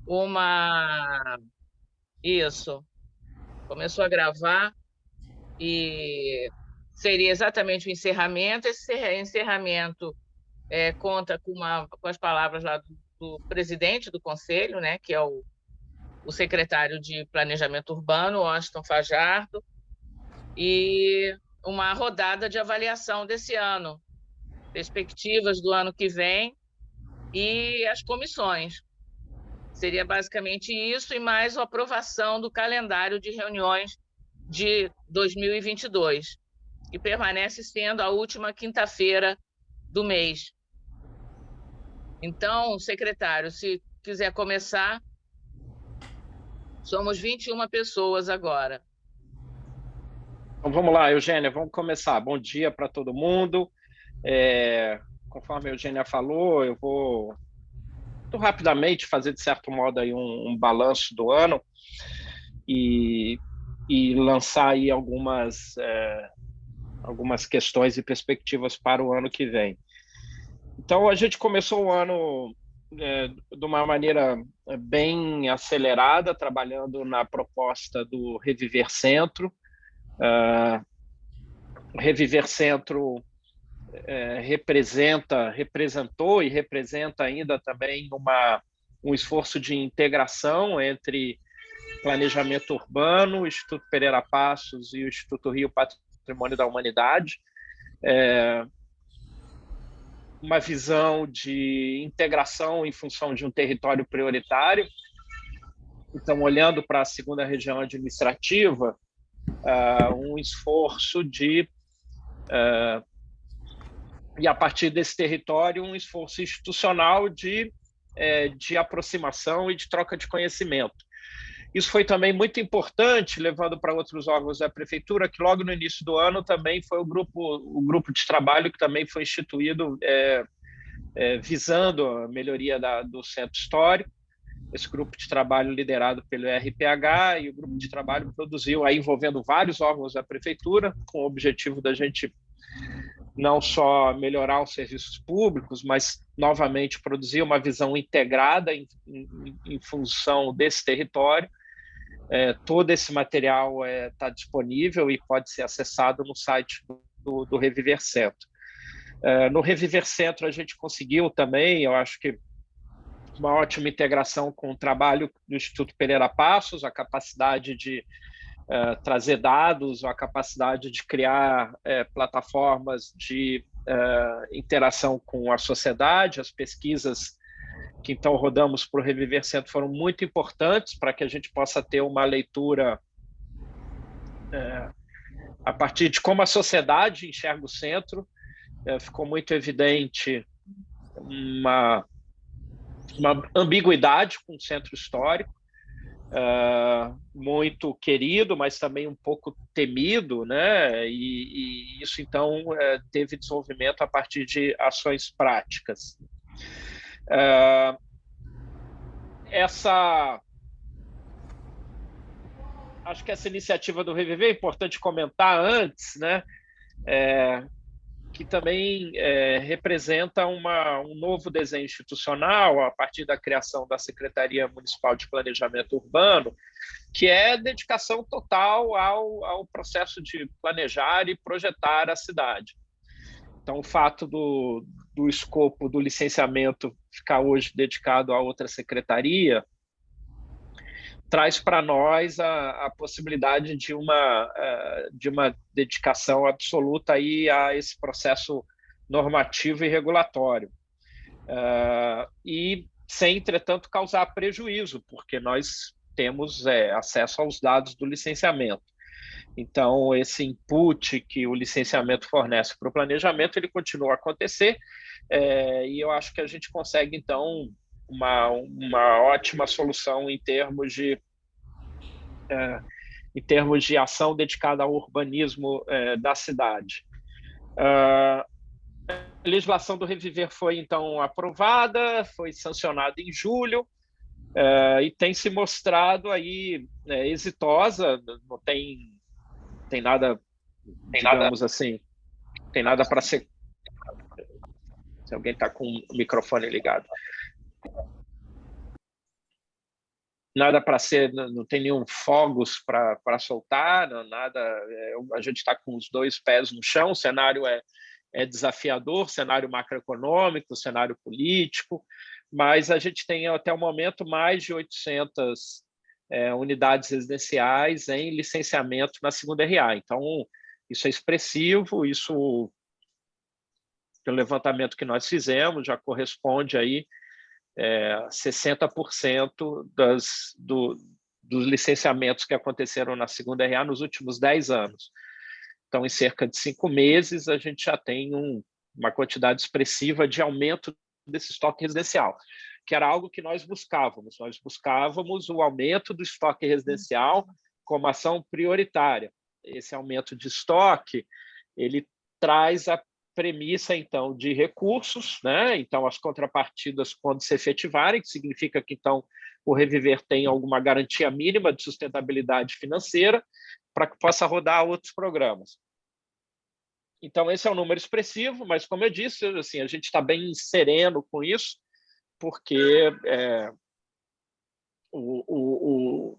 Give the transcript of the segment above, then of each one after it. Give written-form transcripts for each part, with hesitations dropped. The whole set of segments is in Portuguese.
uma... Isso, começou a gravar e seria exatamente o encerramento. Esse encerramento conta com as palavras lá do presidente do conselho, né, que é o secretário de Planejamento Urbano, Washington Fajardo, e uma rodada de avaliação desse ano, perspectivas do ano que vem e as comissões. Seria basicamente isso e mais a aprovação do calendário de reuniões de 2022, que permanece sendo a última quinta-feira do mês. Então, secretário, se quiser começar, somos 21 pessoas agora. Então vamos lá, Eugênia, vamos começar. Bom dia para todo mundo. Conforme a Eugênia falou, eu vou muito rapidamente fazer, de certo modo, aí um balanço do ano e lançar aí algumas questões e perspectivas para o ano que vem. Então, a gente começou o ano de uma maneira bem acelerada, trabalhando na proposta do Reviver Centro. O Reviver Centro representou e representa ainda também um esforço de integração entre planejamento urbano, o Instituto Pereira Passos e o Instituto Rio Patrimônio da Humanidade. Uma visão de integração em função de um território prioritário. Então, olhando para a segunda região administrativa, um esforço e a partir desse território, um esforço institucional de aproximação e de troca de conhecimento. Isso foi também muito importante, levando para outros órgãos da prefeitura, que logo no início do ano também foi o grupo de trabalho que também foi instituído visando a melhoria do centro histórico. Esse grupo de trabalho liderado pelo RPH, e o grupo de trabalho produziu, aí envolvendo vários órgãos da prefeitura, com o objetivo da gente não só melhorar os serviços públicos, mas, novamente, produzir uma visão integrada em função desse território. Todo esse material está disponível e pode ser acessado no site do Reviver Centro. No Reviver Centro, a gente conseguiu também, eu acho que, uma ótima integração com o trabalho do Instituto Pereira Passos, a capacidade de trazer dados, a capacidade de criar plataformas de interação com a sociedade. As pesquisas que então rodamos para o Reviver Centro foram muito importantes para que a gente possa ter uma leitura a partir de como a sociedade enxerga o centro. Ficou muito evidente uma ambiguidade com o centro histórico, muito querido, mas também um pouco temido, né? E isso, então, teve desenvolvimento a partir de ações práticas. Acho que essa iniciativa do Reviver é importante comentar antes, né? Que também representa um novo desenho institucional a partir da criação da Secretaria Municipal de Planejamento Urbano, que é dedicação total ao processo de planejar e projetar a cidade. Então, o fato do escopo do licenciamento ficar hoje dedicado a outra secretaria traz para nós a possibilidade de uma dedicação absoluta aí a esse processo normativo e regulatório. E sem, entretanto, causar prejuízo, porque nós temos acesso aos dados do licenciamento. Então, esse input que o licenciamento fornece para o planejamento, ele continua a acontecer, e eu acho que a gente consegue, então, uma ótima solução em termos de ação dedicada ao urbanismo da cidade. A legislação do Reviver foi, então, aprovada, foi sancionada em julho, e tem se mostrado aí exitosa. Não tem nada, digamos assim, tem nada para ser... Se alguém está com o microfone ligado. nada para ser, não tem nenhum fogos para soltar, nada. A gente está com os dois pés no chão, o cenário é desafiador, cenário macroeconômico, cenário político, mas a gente tem até o momento mais de 800 unidades residenciais em licenciamento na segunda RA. Então, isso é expressivo, isso, pelo levantamento que nós fizemos, já corresponde aí 60% dos licenciamentos que aconteceram na segunda RA nos últimos 10 anos. Então, em cerca de 5 meses, a gente já tem uma quantidade expressiva de aumento desse estoque residencial, que era algo que nós buscávamos. Nós buscávamos o aumento do estoque residencial como ação prioritária. Esse aumento de estoque, ele traz a premissa, então, de recursos, né? Então, as contrapartidas, quando se efetivarem, que significa que, então, o Reviver tem alguma garantia mínima de sustentabilidade financeira para que possa rodar outros programas. Então, esse é um número expressivo, mas, como eu disse, assim, a gente está bem sereno com isso, porque o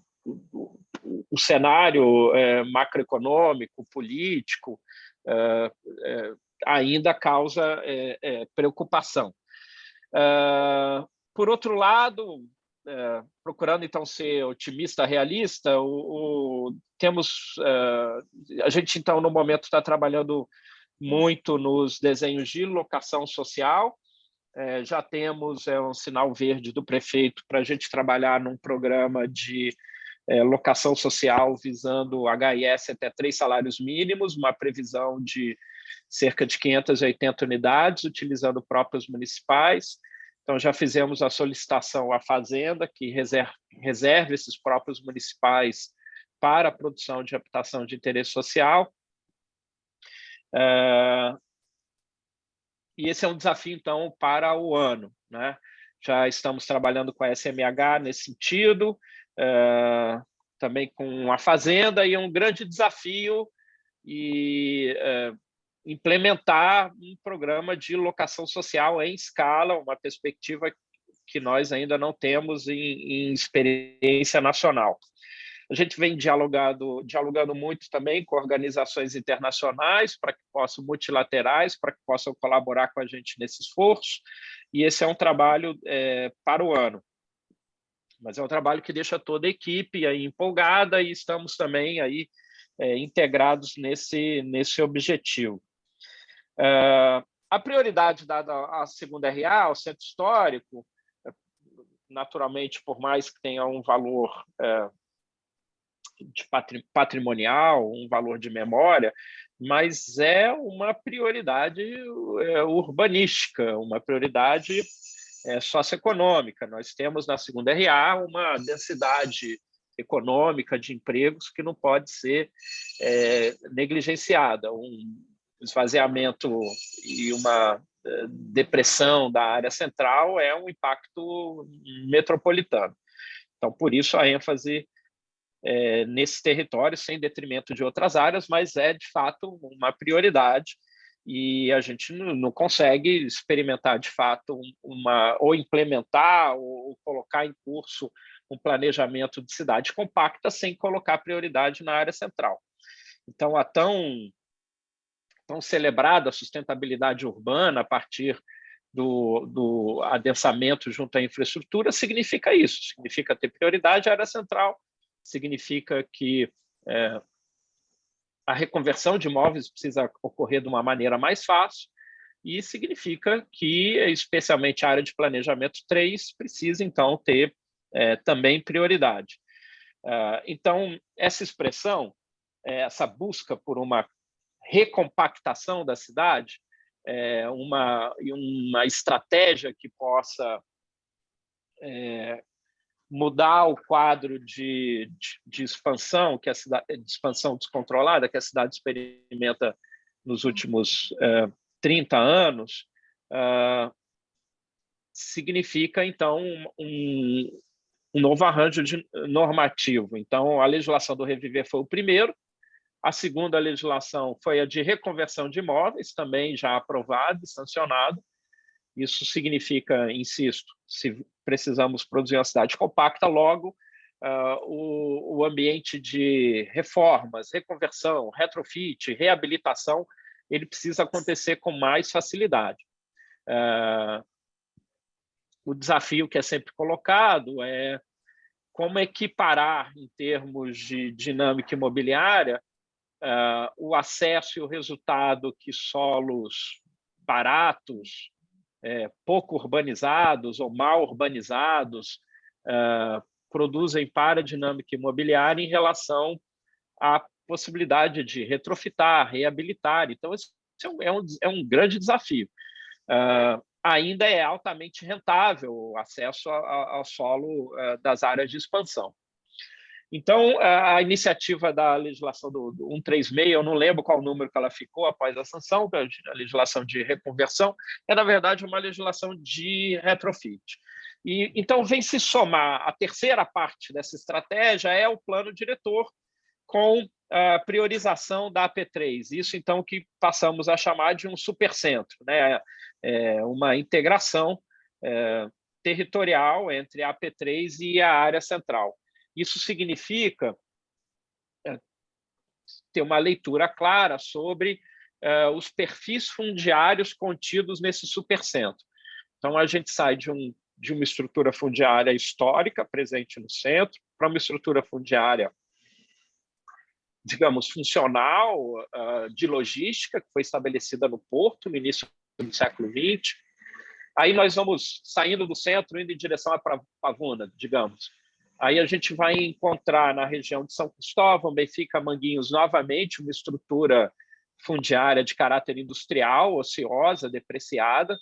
cenário macroeconômico, político, ainda causa preocupação. Por outro lado, procurando então ser otimista, realista, a gente então no momento está trabalhando muito nos desenhos de locação social. Já temos um sinal verde do prefeito para a gente trabalhar num programa de locação social visando HIS até 3 salários mínimos, uma previsão de cerca de 580 unidades, utilizando próprios municipais. Então, já fizemos a solicitação à Fazenda, que reserve esses próprios municipais para a produção de habitação de interesse social. E esse é um desafio, então, para o ano, né? Já estamos trabalhando com a SMH nesse sentido, também com a Fazenda, e é um grande desafio implementar um programa de locação social em escala, uma perspectiva que nós ainda não temos em experiência nacional. A gente vem dialogando muito também com organizações internacionais multilaterais, para que possam colaborar com a gente nesse esforço, e esse é um trabalho para o ano. Mas é um trabalho que deixa toda a equipe aí empolgada, e estamos também aí integrados nesse objetivo. A prioridade dada à segunda RA, ao centro histórico, naturalmente, por mais que tenha um valor de patrimonial, um valor de memória, mas é uma prioridade urbanística, uma prioridade socioeconômica. Nós temos na segunda RA uma densidade econômica de empregos que não pode ser negligenciada. Um esvaziamento e uma depressão da área central é um impacto metropolitano. Então, por isso, a ênfase nesse território, sem detrimento de outras áreas, mas é, de fato, uma prioridade, e a gente não consegue experimentar, de fato, ou implementar ou colocar em curso um planejamento de cidade compacta sem colocar prioridade na área central. Então, a tão celebrada sustentabilidade urbana a partir do adensamento junto à infraestrutura significa isso, significa ter prioridade à área central, significa que a reconversão de imóveis precisa ocorrer de uma maneira mais fácil, e significa que, especialmente a área de planejamento 3, precisa, então, ter também prioridade. Então, essa expressão, essa busca por uma recompactação da cidade, uma estratégia que possa mudar o quadro de expansão, de expansão descontrolada que a cidade experimenta nos últimos 30 anos, significa, então, um novo arranjo normativo. Então, a legislação do Reviver foi o primeiro. A segunda legislação foi a de reconversão de imóveis, também já aprovada e sancionada. Isso significa, insisto, se precisamos produzir uma cidade compacta, logo o ambiente de reformas, reconversão, retrofit, reabilitação, ele precisa acontecer com mais facilidade. O desafio que é sempre colocado é como equiparar, em termos de dinâmica imobiliária, o acesso e o resultado que solos baratos, pouco urbanizados ou mal urbanizados produzem para a dinâmica imobiliária em relação à possibilidade de retrofitar, reabilitar. Então, esse é um grande desafio. Ainda é altamente rentável o acesso ao solo das áreas de expansão. Então, a iniciativa da legislação do 136, eu não lembro qual número que ela ficou após a sanção, a legislação de reconversão, é, na verdade, uma legislação de retrofit. Então, vem se somar a terceira parte dessa estratégia, é o plano diretor com a priorização da AP3. Isso, então, que passamos a chamar de um supercentro, né? Uma integração territorial entre a AP3 e a área central. Isso significa ter uma leitura clara sobre os perfis fundiários contidos nesse supercentro. Então, a gente sai de uma estrutura fundiária histórica presente no centro para uma estrutura fundiária, digamos, funcional, de logística, que foi estabelecida no Porto no início do século XX. Aí nós vamos saindo do centro, indo em direção à Pavuna, digamos. Aí a gente vai encontrar na região de São Cristóvão, Benfica, Manguinhos, novamente uma estrutura fundiária de caráter industrial, ociosa, depreciada,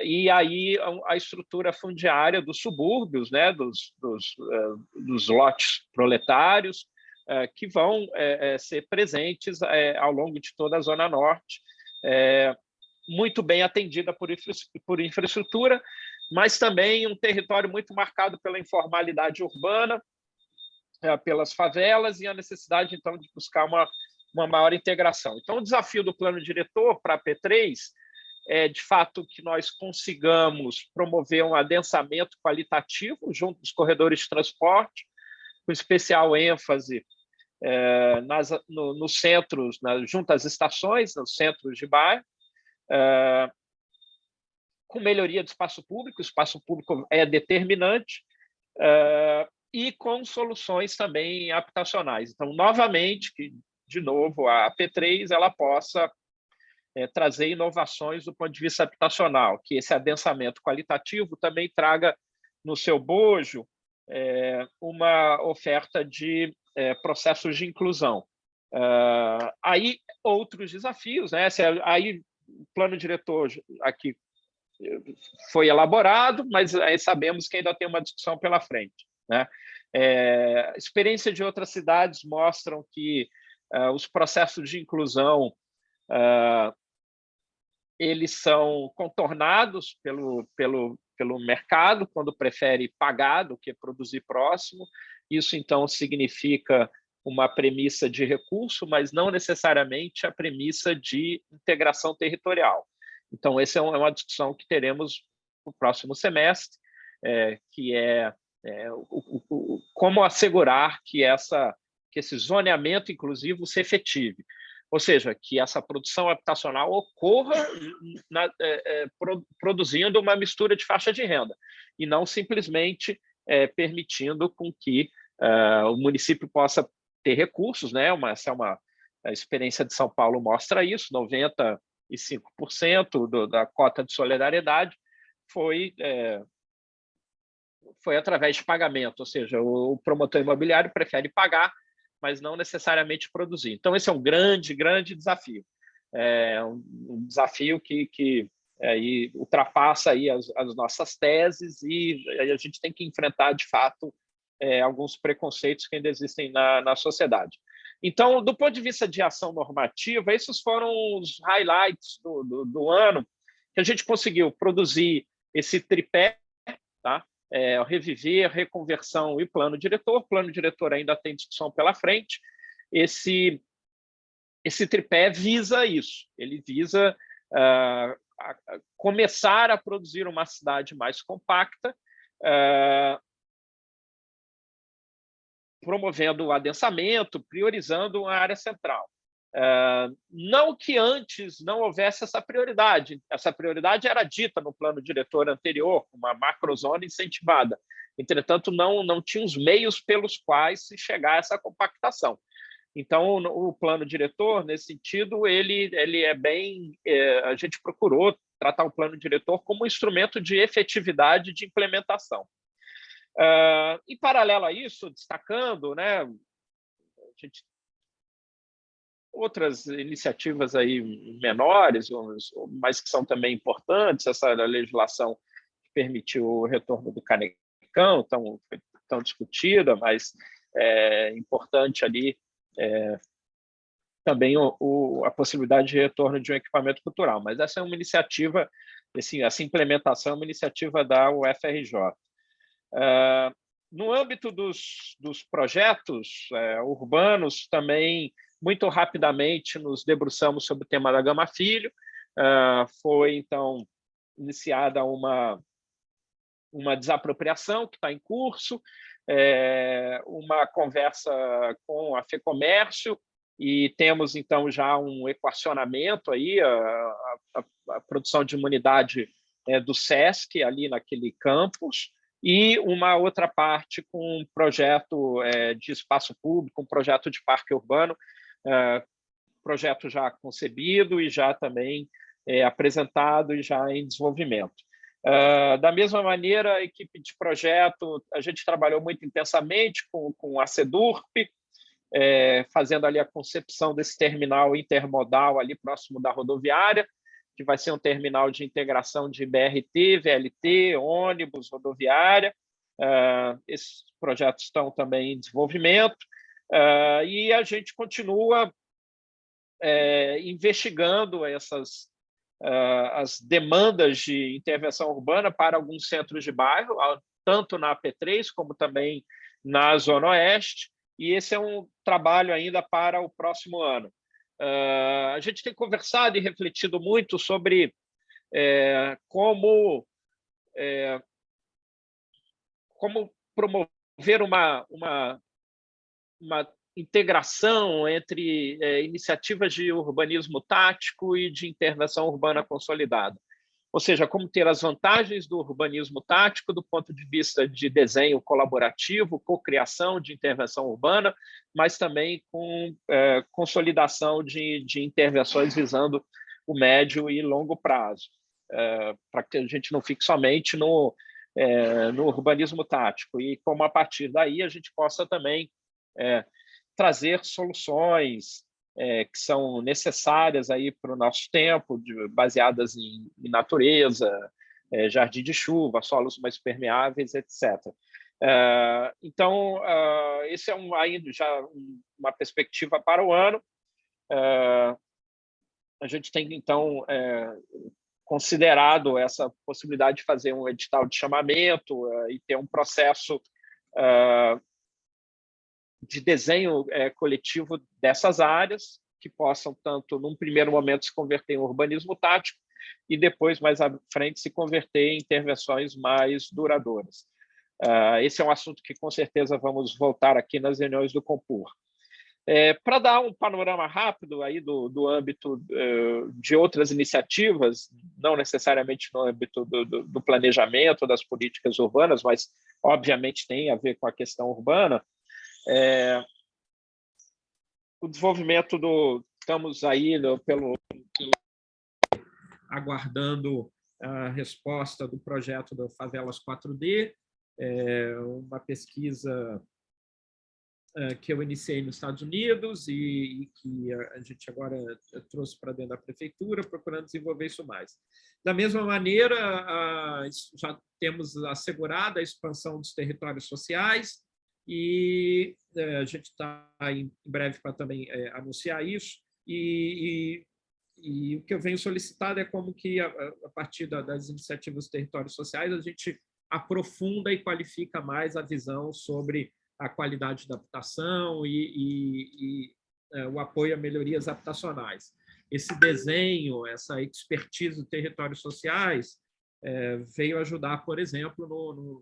e aí a estrutura fundiária dos subúrbios, né, dos lotes proletários, que vão ser presentes ao longo de toda a Zona Norte, muito bem atendida por infraestrutura, mas também um território muito marcado pela informalidade urbana, pelas favelas, e a necessidade, então, de buscar uma maior integração. Então, o desafio do plano diretor para a P3 é, de fato, que nós consigamos promover um adensamento qualitativo junto dos corredores de transporte, com especial ênfase nos centros, junto às estações, nos centros de bairro, com melhoria do espaço público. O espaço público é determinante, e com soluções também habitacionais. Então, novamente, que, de novo, a P3 ela possa trazer inovações do ponto de vista habitacional, que esse adensamento qualitativo também traga no seu bojo uma oferta de processos de inclusão. Aí, outros desafios, né? Aí, o plano diretor aqui foi elaborado, mas sabemos que ainda tem uma discussão pela frente, né? Experiência de outras cidades mostram que os processos de inclusão eles são contornados pelo mercado, quando prefere pagar do que produzir próximo. Isso, então, significa uma premissa de recurso, mas não necessariamente a premissa de integração territorial. Então, essa é uma discussão que teremos no próximo semestre, que é como assegurar que esse zoneamento inclusivo se efetive. Ou seja, que essa produção habitacional ocorra produzindo uma mistura de faixa de renda, e não simplesmente permitindo com que o município possa ter recursos, né? A experiência de São Paulo mostra isso, 95% da cota de solidariedade foi através de pagamento, ou seja, o promotor imobiliário prefere pagar, mas não necessariamente produzir. Então, esse é um grande, grande desafio. Um desafio que aí ultrapassa aí as nossas teses, e a gente tem que enfrentar, de fato, alguns preconceitos que ainda existem na sociedade. Então, do ponto de vista de ação normativa, esses foram os highlights do ano, que a gente conseguiu produzir esse tripé, tá? Reviver, reconversão e plano diretor. O plano diretor ainda tem discussão pela frente. Esse tripé visa isso. Ele visa começar a produzir uma cidade mais compacta, promovendo o adensamento, priorizando a área central. Não que antes não houvesse essa prioridade era dita no plano diretor anterior, uma macrozona incentivada. Entretanto, não tinha os meios pelos quais se chegar a essa compactação. Então, o plano diretor, nesse sentido, ele é bem... a gente procurou tratar o plano diretor como um instrumento de efetividade de implementação. Em paralelo a isso, destacando, né, outras iniciativas aí menores, mas que são também importantes, essa legislação que permitiu o retorno do canecão, tão discutida, mas é importante ali também a possibilidade de retorno de um equipamento cultural. Mas essa é uma iniciativa, assim, essa implementação é uma iniciativa da UFRJ. No âmbito dos projetos urbanos, também, muito rapidamente, nos debruçamos sobre o tema da Gama Filho. Foi, então, iniciada uma desapropriação que está em curso, uma conversa com a FEComércio, e temos, então, já um equacionamento aí, a produção de imunidade do SESC ali naquele campus, e uma outra parte com um projeto de espaço público, um projeto de parque urbano, projeto já concebido e já também apresentado e já em desenvolvimento. Da mesma maneira, a equipe de projeto, a gente trabalhou muito intensamente com a CEDURP, fazendo ali a concepção desse terminal intermodal ali próximo da rodoviária, que vai ser um terminal de integração de BRT, VLT, ônibus, rodoviária. Esses projetos estão também em desenvolvimento, e a gente continua investigando as demandas de intervenção urbana para alguns centros de bairro, tanto na AP3 como também na Zona Oeste, e esse é um trabalho ainda para o próximo ano. A gente tem conversado e refletido muito sobre como promover uma integração entre iniciativas de urbanismo tático e de intervenção urbana consolidada. Ou seja, como ter as vantagens do urbanismo tático do ponto de vista de desenho colaborativo, cocriação de intervenção urbana, mas também com consolidação de intervenções visando o médio e longo prazo, para que a gente não fique somente no urbanismo tático, e como a partir daí a gente possa também trazer soluções que são necessárias aí para o nosso tempo, baseadas em natureza, jardim de chuva, solos mais permeáveis, etc. Então, esse é ainda já uma perspectiva para o ano. A gente tem, então, considerado essa possibilidade de fazer um edital de chamamento e ter um processo de desenho coletivo dessas áreas, que possam, tanto, num primeiro momento, se converter em urbanismo tático e depois, mais à frente, se converter em intervenções mais duradouras. Esse é um assunto que, com certeza, vamos voltar aqui nas reuniões do Compur. Para dar um panorama rápido aí do âmbito de outras iniciativas, não necessariamente no âmbito do planejamento, das políticas urbanas, mas, obviamente, tem a ver com a questão urbana, o desenvolvimento estamos aí aguardando a resposta do projeto do Favelas 4D, uma pesquisa que eu iniciei nos Estados Unidos e que a gente agora trouxe para dentro da prefeitura, procurando desenvolver isso mais. Da mesma maneira, já temos assegurada a expansão dos territórios sociais, e a gente está em breve para também anunciar isso, e o que eu venho solicitado é como que, a partir das iniciativas dos territórios sociais, a gente aprofunda e qualifica mais a visão sobre a qualidade da habitação e o apoio a melhorias habitacionais. Esse desenho, essa expertise dos territórios sociais, veio ajudar, por exemplo,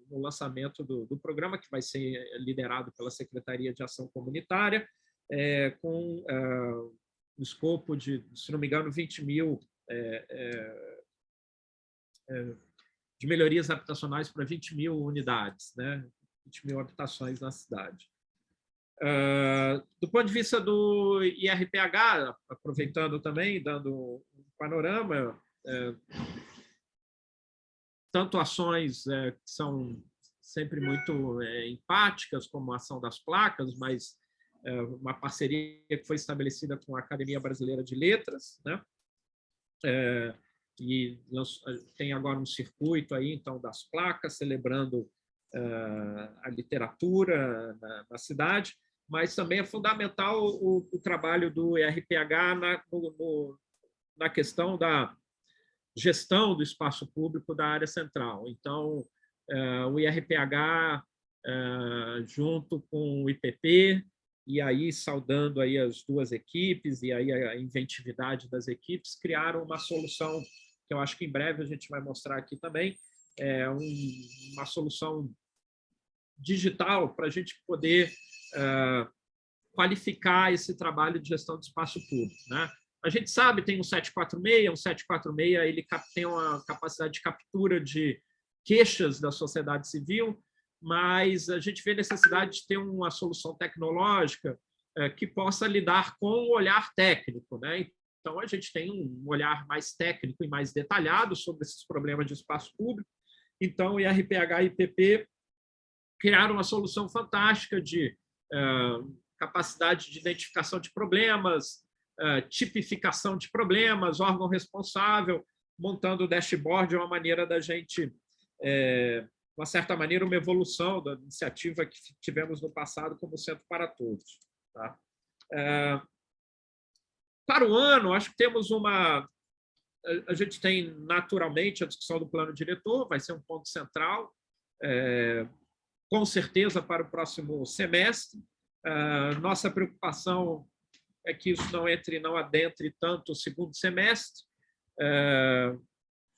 no lançamento do programa, que vai ser liderado pela Secretaria de Ação Comunitária, com o escopo de, se não me engano, 20 mil de melhorias habitacionais para 20 mil unidades, né? 20 mil habitações na cidade. Do ponto de vista do IRPH, aproveitando também, dando um panorama, tanto ações que são sempre muito empáticas, como a ação das placas, mas uma parceria que foi estabelecida com a Academia Brasileira de Letras, né? E tem agora um circuito aí, então, das placas, celebrando a literatura na cidade, mas também é fundamental o trabalho do IRPH na questão da gestão do espaço público da área central. Então, o IRPH, junto com o IPP, e aí saudando aí as duas equipes e aí a inventividade das equipes, criaram uma solução que eu acho que em breve a gente vai mostrar aqui também, uma solução digital para a gente poder qualificar esse trabalho de gestão de espaço público, né? A gente sabe, tem um 746, ele tem uma capacidade de captura de queixas da sociedade civil, mas a gente vê necessidade de ter uma solução tecnológica que possa lidar com o olhar técnico, né? Então, a gente tem um olhar mais técnico e mais detalhado sobre esses problemas de espaço público. Então, o IRPH e IPP criaram uma solução fantástica de capacidade de identificação de problemas, tipificação de problemas, órgão responsável, montando o dashboard de uma maneira da gente, de uma certa maneira, uma evolução da iniciativa que tivemos no passado como Centro para Todos. Tá? Para o ano, acho que temos a gente tem naturalmente a discussão do plano diretor, vai ser um ponto central, com certeza para o próximo semestre. Nossa preocupação é que isso não adentre tanto o segundo semestre,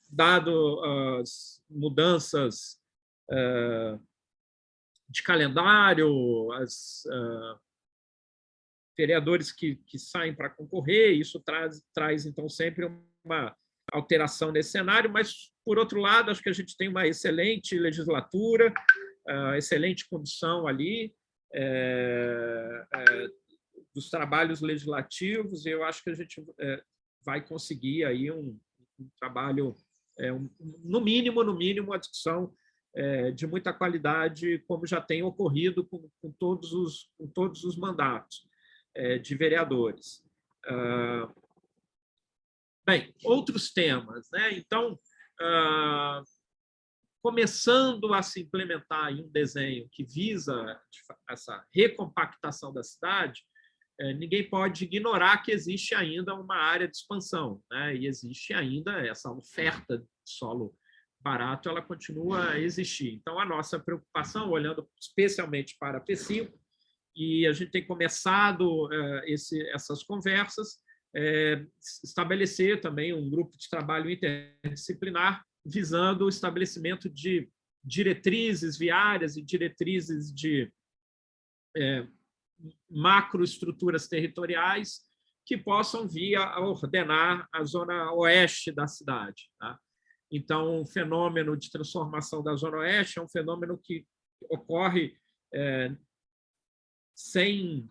dado as mudanças de calendário, vereadores que saem para concorrer, isso traz então sempre uma alteração nesse cenário, mas, por outro lado, acho que a gente tem uma excelente legislatura, excelente condição ali dos trabalhos legislativos, e eu acho que a gente vai conseguir aí um trabalho, no mínimo, uma discussão de muita qualidade, como já tem ocorrido com todos os mandatos de vereadores. Bem, outros temas, né? Então, começando a se implementar aí um desenho que visa essa recompactação da cidade, ninguém pode ignorar que existe ainda uma área de expansão, né? E existe ainda essa oferta de solo barato, ela continua a existir. Então, a nossa preocupação, olhando especialmente para a P5, e a gente tem começado essas conversas, estabelecer também um grupo de trabalho interdisciplinar visando o estabelecimento de diretrizes viárias e diretrizes de macroestruturas territoriais que possam vir a ordenar a zona oeste da cidade. Tá? Então, o fenômeno de transformação da zona oeste é um fenômeno que ocorre sem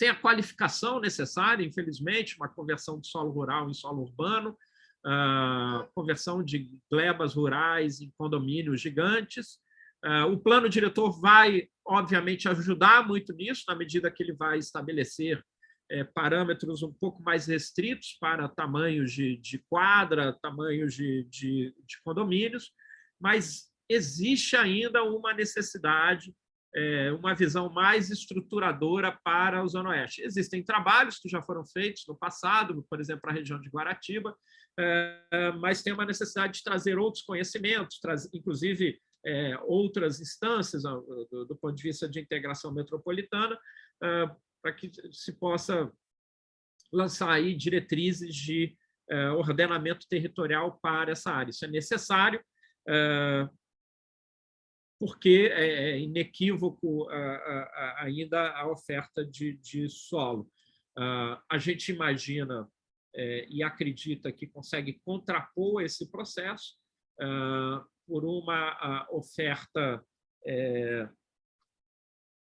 a qualificação necessária, infelizmente, uma conversão de solo rural em solo urbano, conversão de glebas rurais em condomínios gigantes. O plano diretor vai, obviamente, ajudar muito nisso, na medida que ele vai estabelecer parâmetros um pouco mais restritos para tamanhos de quadra, tamanhos de condomínios, mas existe ainda uma necessidade, uma visão mais estruturadora para a Zona Oeste. Existem trabalhos que já foram feitos no passado, por exemplo, a região de Guaratiba, mas tem uma necessidade de trazer outros conhecimentos, inclusive outras instâncias do ponto de vista de integração metropolitana, para que se possa lançar aí diretrizes de ordenamento territorial para essa área. Isso é necessário, porque é inequívoco ainda a oferta de solo. A gente imagina e acredita que consegue contrapor esse processo por uma oferta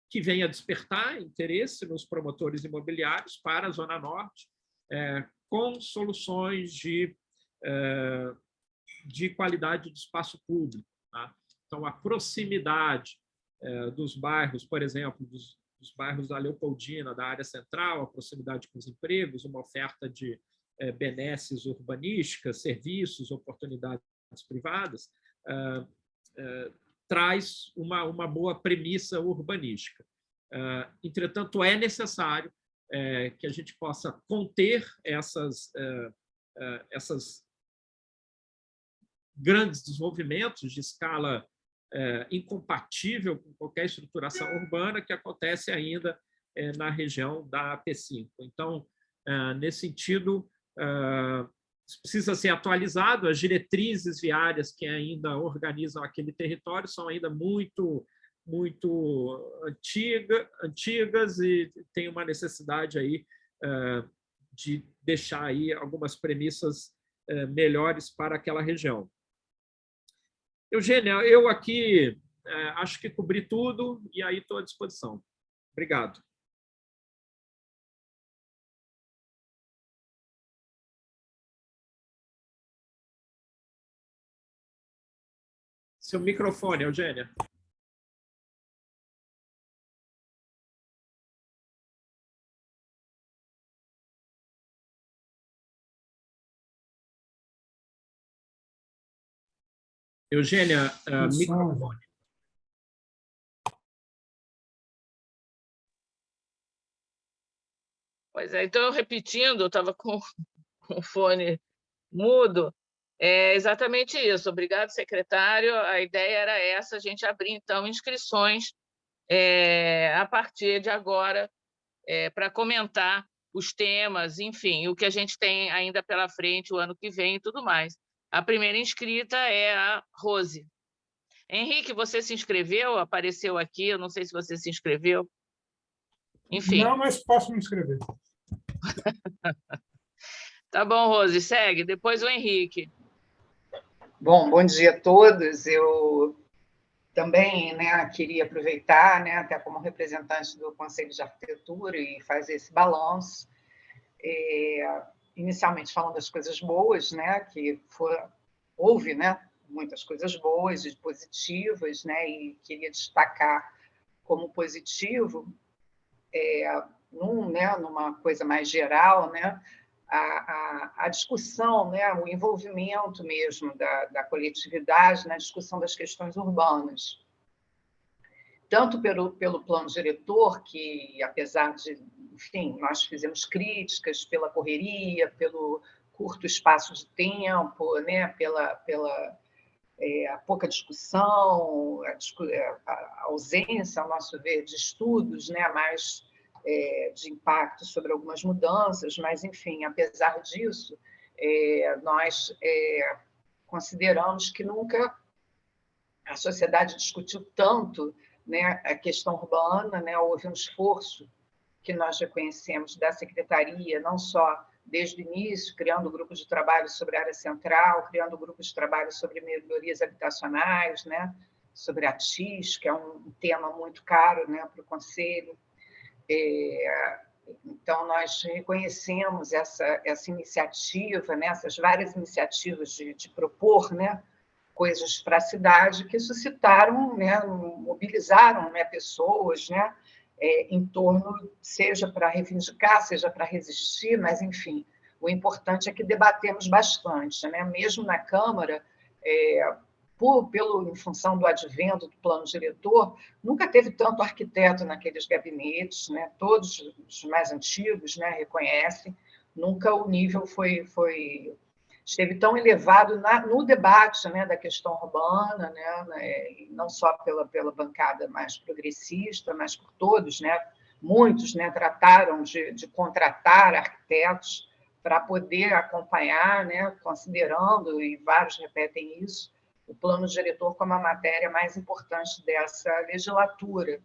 que venha despertar interesse nos promotores imobiliários para a Zona Norte, com soluções de qualidade de espaço público. Tá? Então, a proximidade dos bairros, por exemplo, dos bairros da Leopoldina, da área central, a proximidade com os empregos, uma oferta de benesses urbanísticas, serviços, oportunidades privadas, traz uma boa premissa urbanística. Entretanto, é necessário que a gente possa conter essas grandes desenvolvimentos de escala incompatível com qualquer estruturação urbana que acontece ainda na região da AP5. Então, nesse sentido, precisa ser atualizado. As diretrizes viárias que ainda organizam aquele território são ainda muito antigas e tem uma necessidade aí de deixar aí algumas premissas melhores para aquela região. Eugênia, eu aqui acho que cobri tudo e aí estou à disposição. Obrigado. Seu microfone, Eugênia. Eugênia, microfone. Pois é, então, repetindo, eu estava com o fone mudo, é exatamente isso. Obrigado, secretário. A ideia era essa, a gente abrir, então, inscrições a partir de agora para comentar os temas, enfim, o que a gente tem ainda pela frente o ano que vem e tudo mais. A primeira inscrita é a Rose. Henrique, você se inscreveu? Apareceu aqui, eu não sei se você se inscreveu. Enfim. Não, mas posso me inscrever. Tá bom, Rose, segue. Depois o Henrique. Bom dia a todos. Eu também queria aproveitar, até como representante do Conselho de Arquitetura, e fazer esse balanço. Inicialmente falando das coisas boas, que houve muitas coisas boas e positivas, e queria destacar como positivo, numa coisa mais geral, a discussão, o envolvimento mesmo da coletividade na discussão das questões urbanas. Tanto pelo plano diretor, que, apesar de, enfim, nós fizemos críticas pela correria, pelo curto espaço de tempo, pela pouca discussão, a ausência, ao nosso ver, de estudos mais de impacto sobre algumas mudanças, mas, enfim, apesar disso, nós consideramos que nunca a sociedade discutiu tanto a questão urbana, houve um esforço que nós reconhecemos da Secretaria, não só desde o início, criando grupos de trabalho sobre a área central, criando grupos de trabalho sobre melhorias habitacionais, sobre a TIS, que é um tema muito caro para o Conselho. Então, nós reconhecemos essa iniciativa, essas várias iniciativas de propor coisas para a cidade que suscitaram, mobilizaram pessoas em torno, seja para reivindicar, seja para resistir, mas, enfim, o importante é que debatemos bastante. Mesmo na Câmara, em função do advento do plano diretor, nunca teve tanto arquiteto naqueles gabinetes, todos os mais antigos reconhecem, nunca o nível esteve tão elevado no debate da questão urbana, não só pela bancada mais progressista, mas por todos. Muitos trataram de contratar arquitetos para poder acompanhar, né, considerando, e vários repetem isso, o plano diretor como a matéria mais importante dessa legislatura.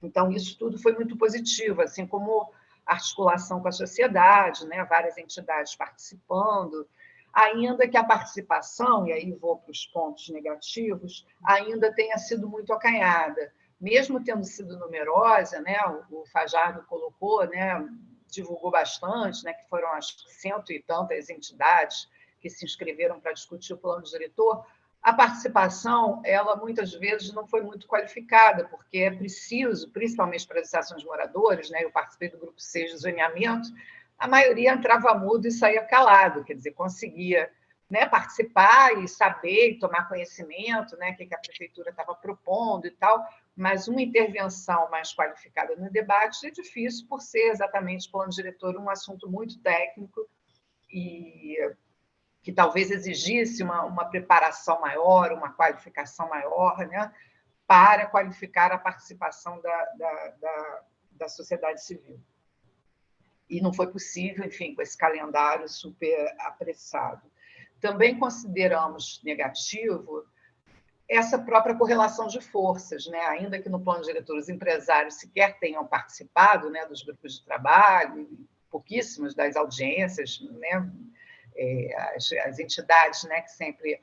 Então, isso tudo foi muito positivo, assim como articulação com a sociedade, né, várias entidades participando, ainda que a participação, e aí vou para os pontos negativos, ainda tenha sido muito acanhada. Mesmo tendo sido numerosa, né, o Fajardo colocou, né, divulgou bastante, né, que foram as 100 e tantas entidades que se inscreveram para discutir o plano diretor, a participação, ela muitas vezes não foi muito qualificada, porque é preciso, principalmente para as associações de moradores, né, eu participei do grupo 6 de zoneamento, a maioria entrava mudo e saía calado, quer dizer, conseguia, né, participar e saber, e tomar conhecimento, né, o que a prefeitura estava propondo e tal, mas uma intervenção mais qualificada no debate é difícil por ser exatamente o plano diretor um assunto muito técnico e que talvez exigisse uma preparação maior, uma qualificação maior, né, para qualificar a participação da sociedade civil. E não foi possível, enfim, com esse calendário super apressado. Também consideramos negativo essa própria correlação de forças, né? Ainda que no plano diretor os empresários sequer tenham participado, né, dos grupos de trabalho, pouquíssimas das audiências, né? As entidades, né, que sempre...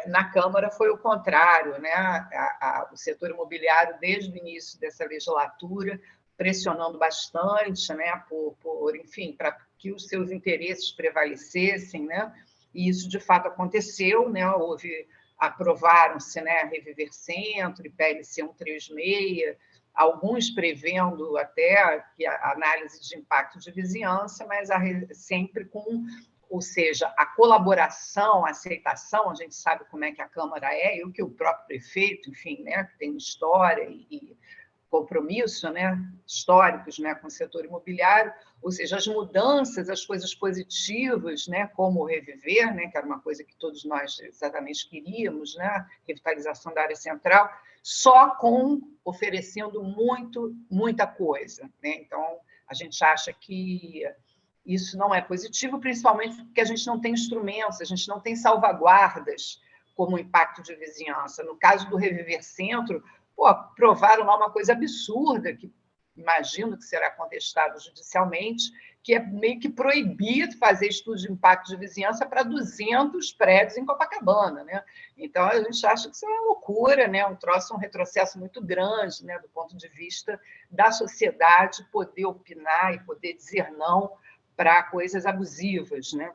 na Câmara foi o contrário, né? O setor imobiliário, desde o início dessa legislatura, pressionando bastante, né, enfim, para que os seus interesses prevalecessem, né? E isso, de fato, aconteceu, né? Aprovaram-se, né, Reviver Centro e PLC 136, alguns prevendo até que a análise de impacto de vizinhança, mas sempre com, ou seja, a colaboração, a aceitação, a gente sabe como é que a Câmara é, e o que o próprio prefeito, enfim, né, que tem história e compromisso, né, históricos, né, com o setor imobiliário, ou seja, as mudanças, as coisas positivas, né, como o Reviver, né, que era uma coisa que todos nós exatamente queríamos, né, revitalização da área central, só oferecendo muita coisa, né? Então, a gente acha que isso não é positivo, principalmente porque a gente não tem instrumentos, a gente não tem salvaguardas como o impacto de vizinhança. No caso do Reviver Centro, aprovaram lá uma coisa absurda, que imagino que será contestado judicialmente, que é meio que proibir fazer estudo de impacto de vizinhança para 200 prédios em Copacabana, né? Então, a gente acha que isso é uma loucura, né? Um retrocesso muito grande, né, do ponto de vista da sociedade poder opinar e poder dizer não para coisas abusivas, né?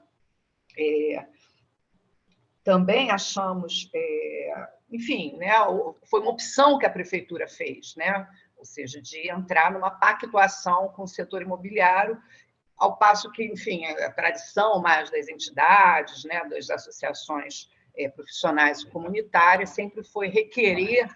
Também achamos, enfim, né, foi uma opção que a prefeitura fez, né? Ou seja, de entrar numa pactuação com o setor imobiliário, ao passo que, enfim, a tradição mais das entidades, né, das associações profissionais e comunitárias sempre foi requerer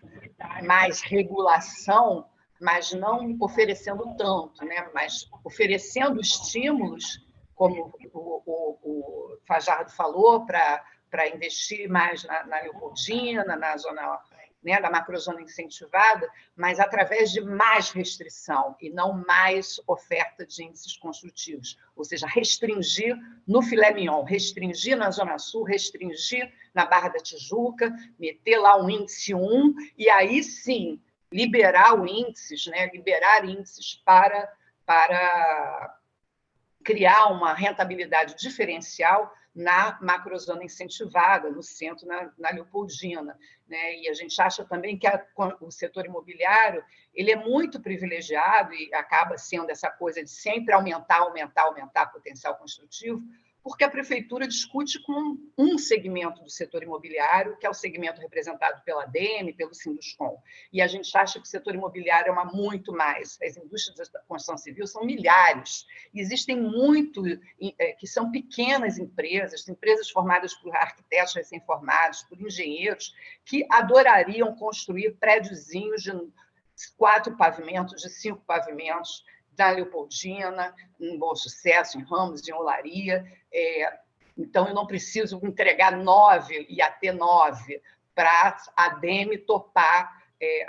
mais regulação, mas não oferecendo tanto, né? Mas oferecendo estímulos, como o Fajardo falou, para investir mais na Leopoldina, na zona, né, da macrozona incentivada, mas através de mais restrição e não mais oferta de índices construtivos. Ou seja, restringir no filé mignon, restringir na Zona Sul, restringir na Barra da Tijuca, meter lá um índice 1 e aí sim liberar índices, né, liberar índices para criar uma rentabilidade diferencial na macrozona incentivada, no centro, na Leopoldina, né? E a gente acha também que o setor imobiliário ele é muito privilegiado e acaba sendo essa coisa de sempre aumentar o potencial construtivo, porque a prefeitura discute com um segmento do setor imobiliário, que é o segmento representado pela ADEME, pelo Sinduscom. E a gente acha que o setor imobiliário é muito mais. As indústrias da construção civil são milhares. Existem que são pequenas empresas formadas por arquitetos recém-formados, por engenheiros, que adorariam construir prédiozinhos de 4 pavimentos, de 5 pavimentos, da Leopoldina, em Bom Sucesso, em Ramos, em Olaria. Então, eu não preciso entregar 9 e até 9 para a ADEME topar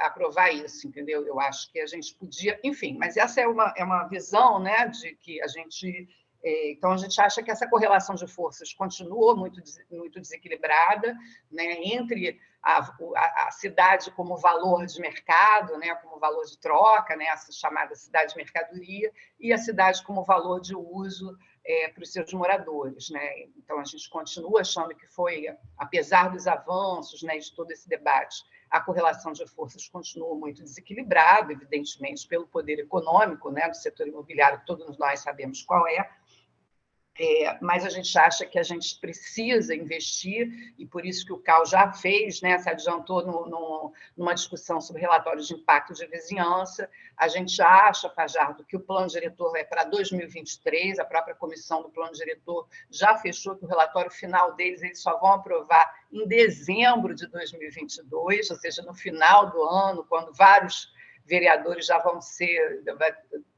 aprovar isso, entendeu? Eu acho que a gente podia... Enfim, mas essa é uma visão, né, de que a gente Então, a gente acha que essa correlação de forças continua muito desequilibrada, né, entre a cidade como valor de mercado, né, como valor de troca, né, essa chamada cidade de mercadoria, e a cidade como valor de uso para os seus moradores, né? Então, a gente continua achando que foi, apesar dos avanços, né, de todo esse debate, a correlação de forças continua muito desequilibrada, evidentemente, pelo poder econômico, né, do setor imobiliário, que todos nós sabemos qual é. Mas a gente acha que a gente precisa investir, e por isso que o CAL já fez, né, se adiantou numa discussão sobre relatórios de impacto de vizinhança. A gente acha, Fajardo, que o plano diretor é para 2023, a própria comissão do plano diretor já fechou que o relatório final deles eles só vão aprovar em dezembro de 2022, ou seja, no final do ano, quando vários vereadores já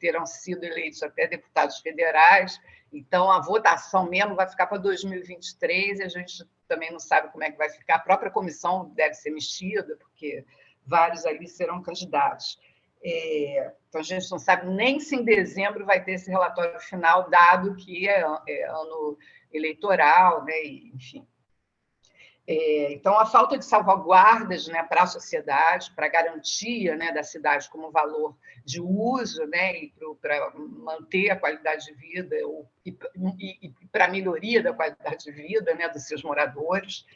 terão sido eleitos até deputados federais. Então, a votação mesmo vai ficar para 2023, e a gente também não sabe como é que vai ficar. A própria comissão deve ser mexida, porque vários ali serão candidatos. Então, a gente não sabe nem se em dezembro vai ter esse relatório final, dado que é ano eleitoral, né? Enfim. Então, a falta de salvaguardas, né, para a sociedade, para a garantia, né, da cidade como valor de uso, né, e para manter a qualidade de vida e para a melhoria da qualidade de vida, né, dos seus moradores.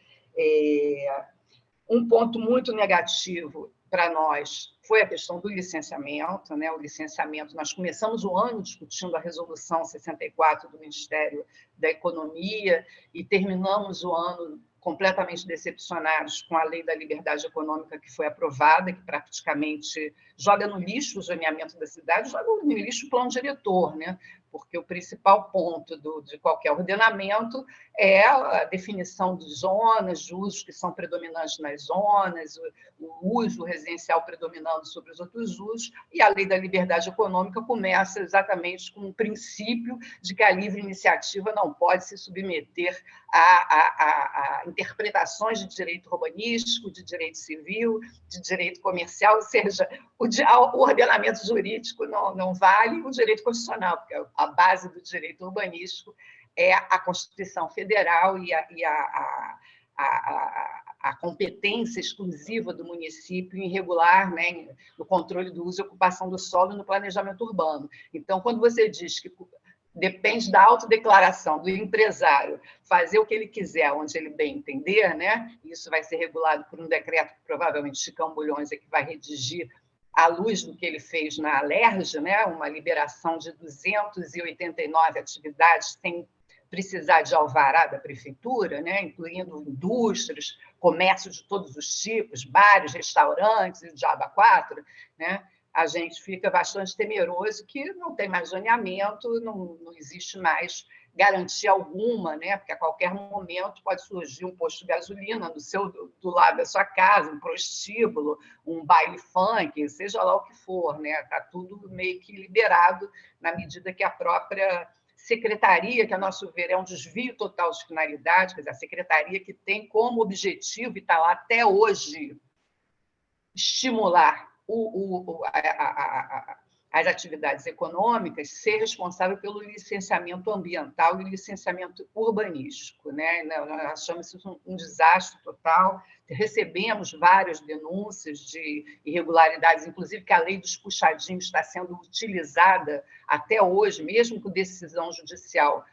Um ponto muito negativo para nós foi a questão do licenciamento, né? O licenciamento, nós começamos o ano discutindo a resolução 64 do Ministério da Economia e terminamos o ano completamente decepcionados com a Lei da Liberdade Econômica que foi aprovada, que praticamente joga no lixo o zoneamento da cidade, joga no lixo o plano diretor, né? Porque o principal ponto de qualquer ordenamento é a definição de zonas, de usos que são predominantes nas zonas, o uso residencial predominando sobre os outros usos, e a Lei da Liberdade Econômica começa exatamente com o princípio de que a livre iniciativa não pode se submeter a interpretações de direito urbanístico, de direito civil, de direito comercial, ou seja, o ordenamento jurídico não vale o direito constitucional, porque a base do direito urbanístico é a Constituição Federal e a competência exclusiva do município em regular, né, no controle do uso e ocupação do solo e no planejamento urbano. Então, quando você diz que depende da autodeclaração do empresário fazer o que ele quiser, onde ele bem entender, né? Isso vai ser regulado por um decreto que provavelmente Chicão Bulhões é que vai redigir à luz do que ele fez na Alerj, né? Uma liberação de 289 atividades sem precisar de alvará da prefeitura, né? Incluindo indústrias, comércio de todos os tipos, bares, restaurantes e o diabo 4, né? A gente fica bastante temeroso que não tem mais zoneamento, não existe mais garantia alguma, né? Porque a qualquer momento pode surgir um posto de gasolina do lado da sua casa, um prostíbulo, um baile funk, seja lá o que for, né? Está tudo meio que liberado na medida que a própria secretaria, que, a nosso ver, é um desvio total de finalidade, quer dizer, a secretaria que tem como objetivo, e está lá até hoje, estimular as atividades econômicas, ser responsável pelo licenciamento ambiental e licenciamento urbanístico, né? Nós achamos isso um desastre total. Recebemos várias denúncias de irregularidades, inclusive que a lei dos puxadinhos está sendo utilizada até hoje, mesmo com decisão judicial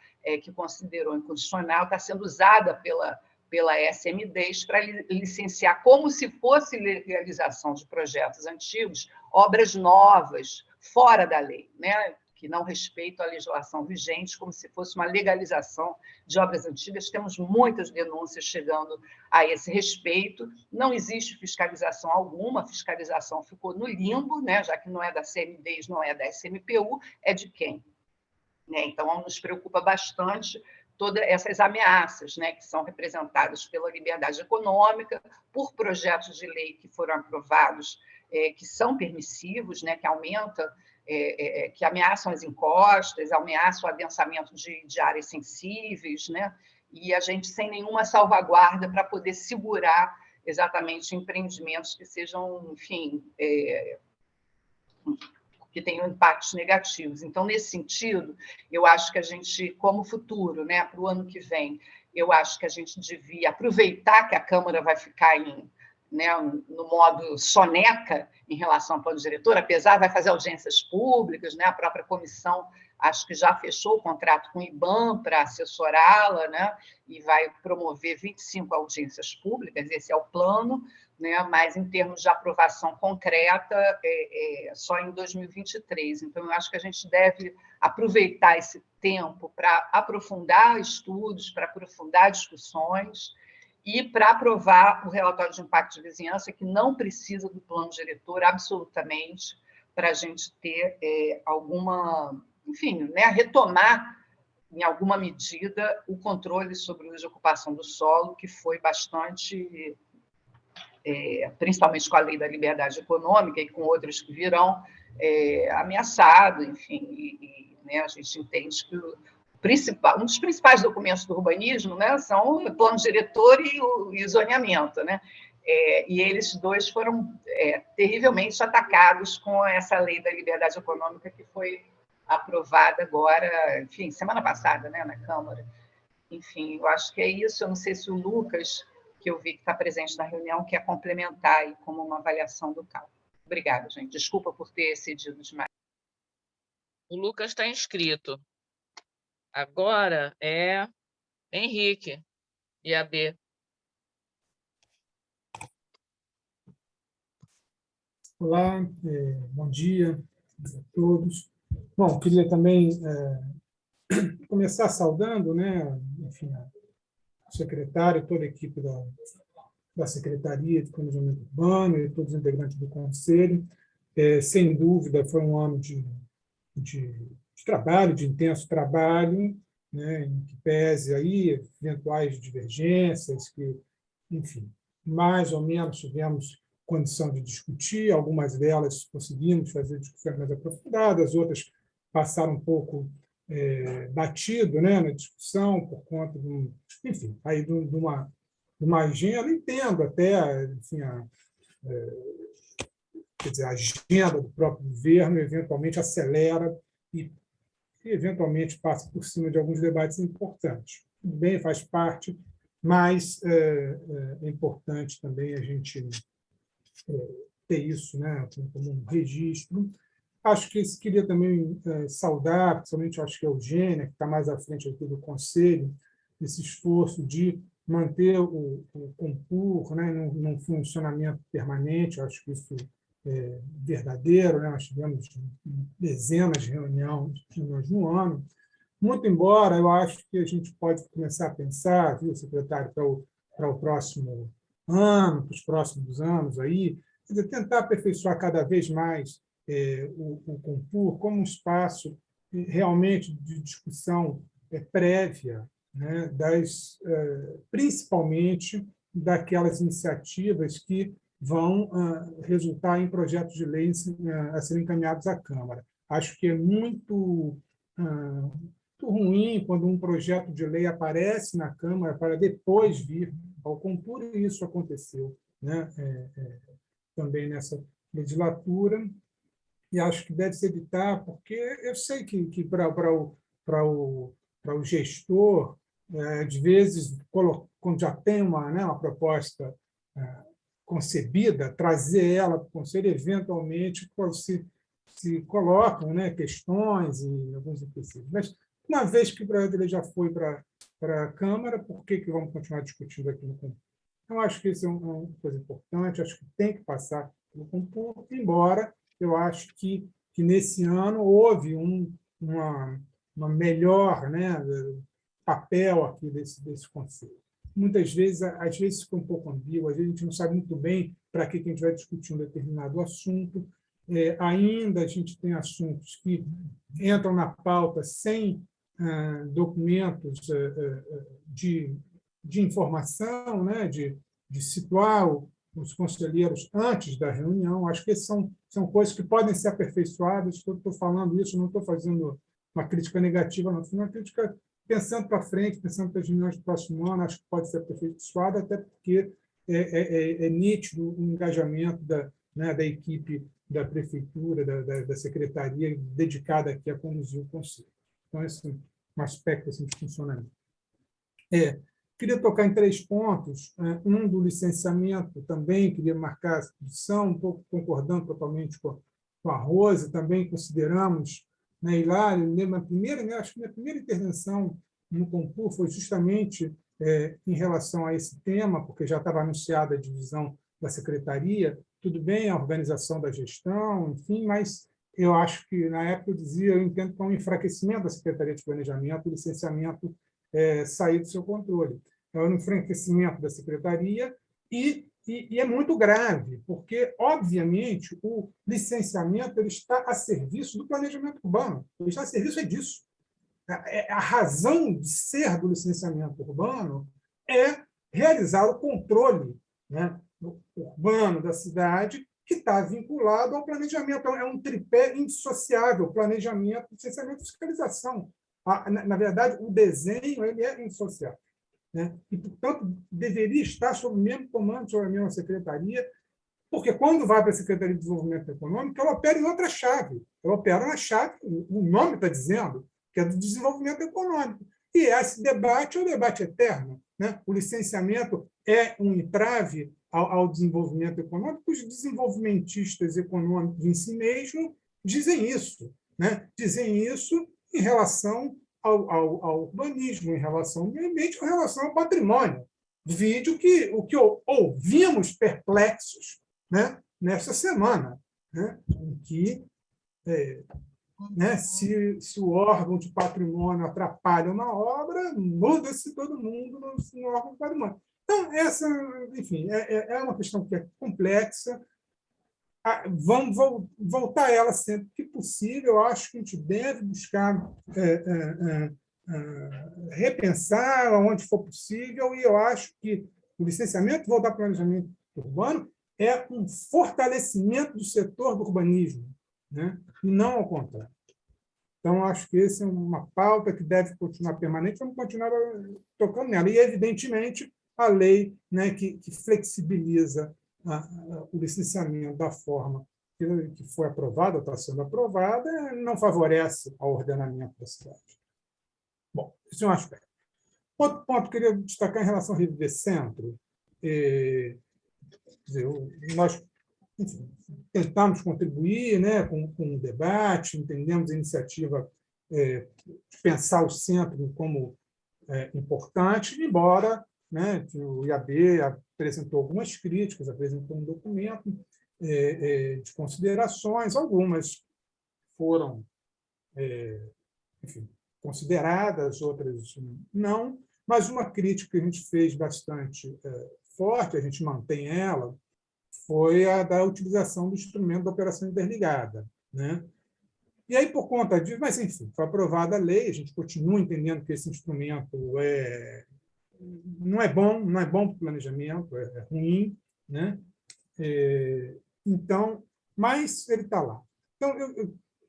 que considerou inconstitucional, está sendo usada pela SMDs para licenciar, como se fosse legalização de projetos antigos, obras novas, fora da lei, né? Que não respeitam a legislação vigente, como se fosse uma legalização de obras antigas. Temos muitas denúncias chegando a esse respeito. Não existe fiscalização alguma, a fiscalização ficou no limbo, né? Já que não é da CMDs, não é da SMPU, é de quem? Né? Então, nos preocupa bastante todas essas ameaças, né, que são representadas pela liberdade econômica, por projetos de lei que foram aprovados, que são permissivos, né, que aumentam, que ameaçam as encostas, ameaçam o adensamento de áreas sensíveis, né, e a gente sem nenhuma salvaguarda para poder segurar exatamente empreendimentos que sejam, enfim, que tenham impactos negativos. Então, nesse sentido, eu acho que a gente, como futuro, né, para o ano que vem, eu acho que a gente devia aproveitar que a Câmara vai ficar né, no modo soneca em relação ao plano diretor, apesar vai fazer audiências públicas, né, a própria comissão acho que já fechou o contrato com o IBAM para assessorá-la, né, e vai promover 25 audiências públicas, esse é o plano, né, mas em termos de aprovação concreta, só em 2023. Então, eu acho que a gente deve aproveitar esse tempo para aprofundar estudos, para aprofundar discussões e para aprovar o relatório de impacto de vizinhança, que não precisa do plano diretor, absolutamente, para a gente ter alguma... Enfim, né, retomar, em alguma medida, o controle sobre o uso de ocupação do solo, que foi bastante... principalmente com a lei da liberdade econômica e com outras que virão, ameaçado, enfim, né, a gente entende que um dos principais documentos do urbanismo, né, são o plano diretor e o zoneamento, né, e eles dois foram terrivelmente atacados com essa lei da liberdade econômica que foi aprovada agora, enfim, semana passada, né, na Câmara. Enfim, eu acho que é isso. Eu não sei se o Lucas, que eu vi que está presente na reunião, quer complementar aí como uma avaliação do CAL. Obrigada, gente. Desculpa por ter excedido demais. O Lucas está inscrito. Agora é Henrique, IAB. Olá, bom dia a todos. Bom, queria também começar saudando, né, enfim, o secretário e toda a equipe da Secretaria de Planejamento Urbano e todos os integrantes do Conselho. Sem dúvida, foi um ano de trabalho, de intenso trabalho, né, em que pese aí eventuais divergências, que, enfim, mais ou menos tivemos condição de discutir, algumas delas conseguimos fazer discussões mais aprofundadas, outras passaram um pouco batido, né, na discussão por conta enfim, aí de uma agenda, entendo até, enfim, quer dizer, a agenda do próprio governo eventualmente acelera e eventualmente passa por cima de alguns debates importantes. Tudo bem, faz parte, mas é importante também a gente ter isso, né, como um registro. Acho que queria também saudar, principalmente acho que a Eugênia, que está mais à frente aqui do Conselho, esse esforço de manter o Compur, né, num funcionamento permanente. Acho que isso é verdadeiro, né? Nós tivemos dezenas de reuniões no ano. Muito embora eu acho que a gente pode começar a pensar, viu, secretário, para o próximo ano, para os próximos anos, aí, quer dizer, tentar aperfeiçoar cada vez mais o Compur como um espaço realmente de discussão prévia, né, principalmente daquelas iniciativas que vão resultar em projetos de lei a serem encaminhados à Câmara. Acho que é muito ruim quando um projeto de lei aparece na Câmara para depois vir ao Compur, e isso aconteceu, né, também nessa legislatura, e acho que deve se evitar, porque eu sei que para o gestor, às vezes, quando já tem uma proposta concebida, trazer ela para o Conselho, eventualmente se colocam, né, questões e alguns empecilhos. Mas, uma vez que o projeto de lei já foi para a Câmara, por que vamos continuar discutindo aqui no Compur? Então, acho que isso é uma coisa importante, acho que tem que passar no Compur, embora eu acho que nesse ano houve uma melhor, né, papel aqui desse Conselho. Muitas vezes, às vezes fica um pouco ambíguo, às vezes a gente não sabe muito bem para que a gente vai discutir um determinado assunto. Ainda a gente tem assuntos que entram na pauta sem documentos de informação, né, de situar os conselheiros antes da reunião. Acho que essas são coisas que podem ser aperfeiçoadas. Estou falando isso, não estou fazendo uma crítica negativa, não, estou uma crítica pensando para frente, pensando para as reuniões do próximo ano. Acho que pode ser aperfeiçoada, até porque é nítido o engajamento né, da equipe da prefeitura, da secretaria dedicada aqui a conduzir o conselho. Então, esse é um aspecto assim, de funcionamento. Queria tocar em 3 pontos. Um do licenciamento também, queria marcar a discussão, um pouco concordando totalmente com a Rose, também consideramos, né, Hilário, acho que minha primeira intervenção no concurso foi justamente em relação a esse tema, porque já estava anunciada a divisão da secretaria, tudo bem, a organização da gestão, enfim, mas eu acho que, na época, eu entendo que é um enfraquecimento da Secretaria de Planejamento, o licenciamento sair do seu controle. É um enfraquecimento da secretaria e é muito grave, porque, obviamente, o licenciamento ele está a serviço do planejamento urbano, ele está a serviço disso. A razão de ser do licenciamento urbano é realizar o controle, né, urbano da cidade, que está vinculado ao planejamento. É um tripé indissociável: planejamento, licenciamento e fiscalização. Na verdade, o desenho ele é indissociável, né? E, portanto, deveria estar sob o mesmo comando, sob a mesma secretaria, porque, quando vai para a Secretaria de Desenvolvimento Econômico, ela opera em outra chave. Ela opera na chave, o nome está dizendo, que é do desenvolvimento econômico. E esse debate é um debate eterno, né? O licenciamento é um entrave ao desenvolvimento econômico. Os desenvolvimentistas econômicos em si mesmos dizem isso, né? Dizem isso em relação ao urbanismo, em relação ao meio ambiente, em relação ao patrimônio. Vídeo o que ouvimos perplexos, né, nesta semana, né, em que né, se o órgão de patrimônio atrapalha uma obra, muda-se todo mundo no órgão de patrimônio. Então, enfim, é uma questão que é complexa. Vamos voltar a ela sempre que possível. Eu acho que a gente deve buscar repensar onde for possível, e eu acho que o licenciamento, voltar para o planejamento urbano, é um fortalecimento do setor do urbanismo, né? E não ao contrário. Então, acho que essa é uma pauta que deve continuar permanente, vamos continuar tocando nela. E, evidentemente, a lei, né, que flexibiliza o licenciamento da forma que foi aprovada, ou está sendo aprovada, não favorece ao ordenamento da cidade. Bom, esse é um aspecto. Outro ponto que eu queria destacar em relação ao Reviver Centro. Nós, enfim, tentamos contribuir, né, com o debate, entendemos a iniciativa de pensar o centro como importante, embora, né, o IAB apresentou algumas críticas, apresentou um documento de considerações, algumas foram, enfim, consideradas, outras não, mas uma crítica que a gente fez bastante forte, a gente mantém ela, foi a da utilização do instrumento da operação interligada, né? E aí, por conta disso, mas, enfim, foi aprovada a lei, a gente continua entendendo que esse instrumento não é bom para o planejamento, é ruim, né? Então, mas ele está lá. Então,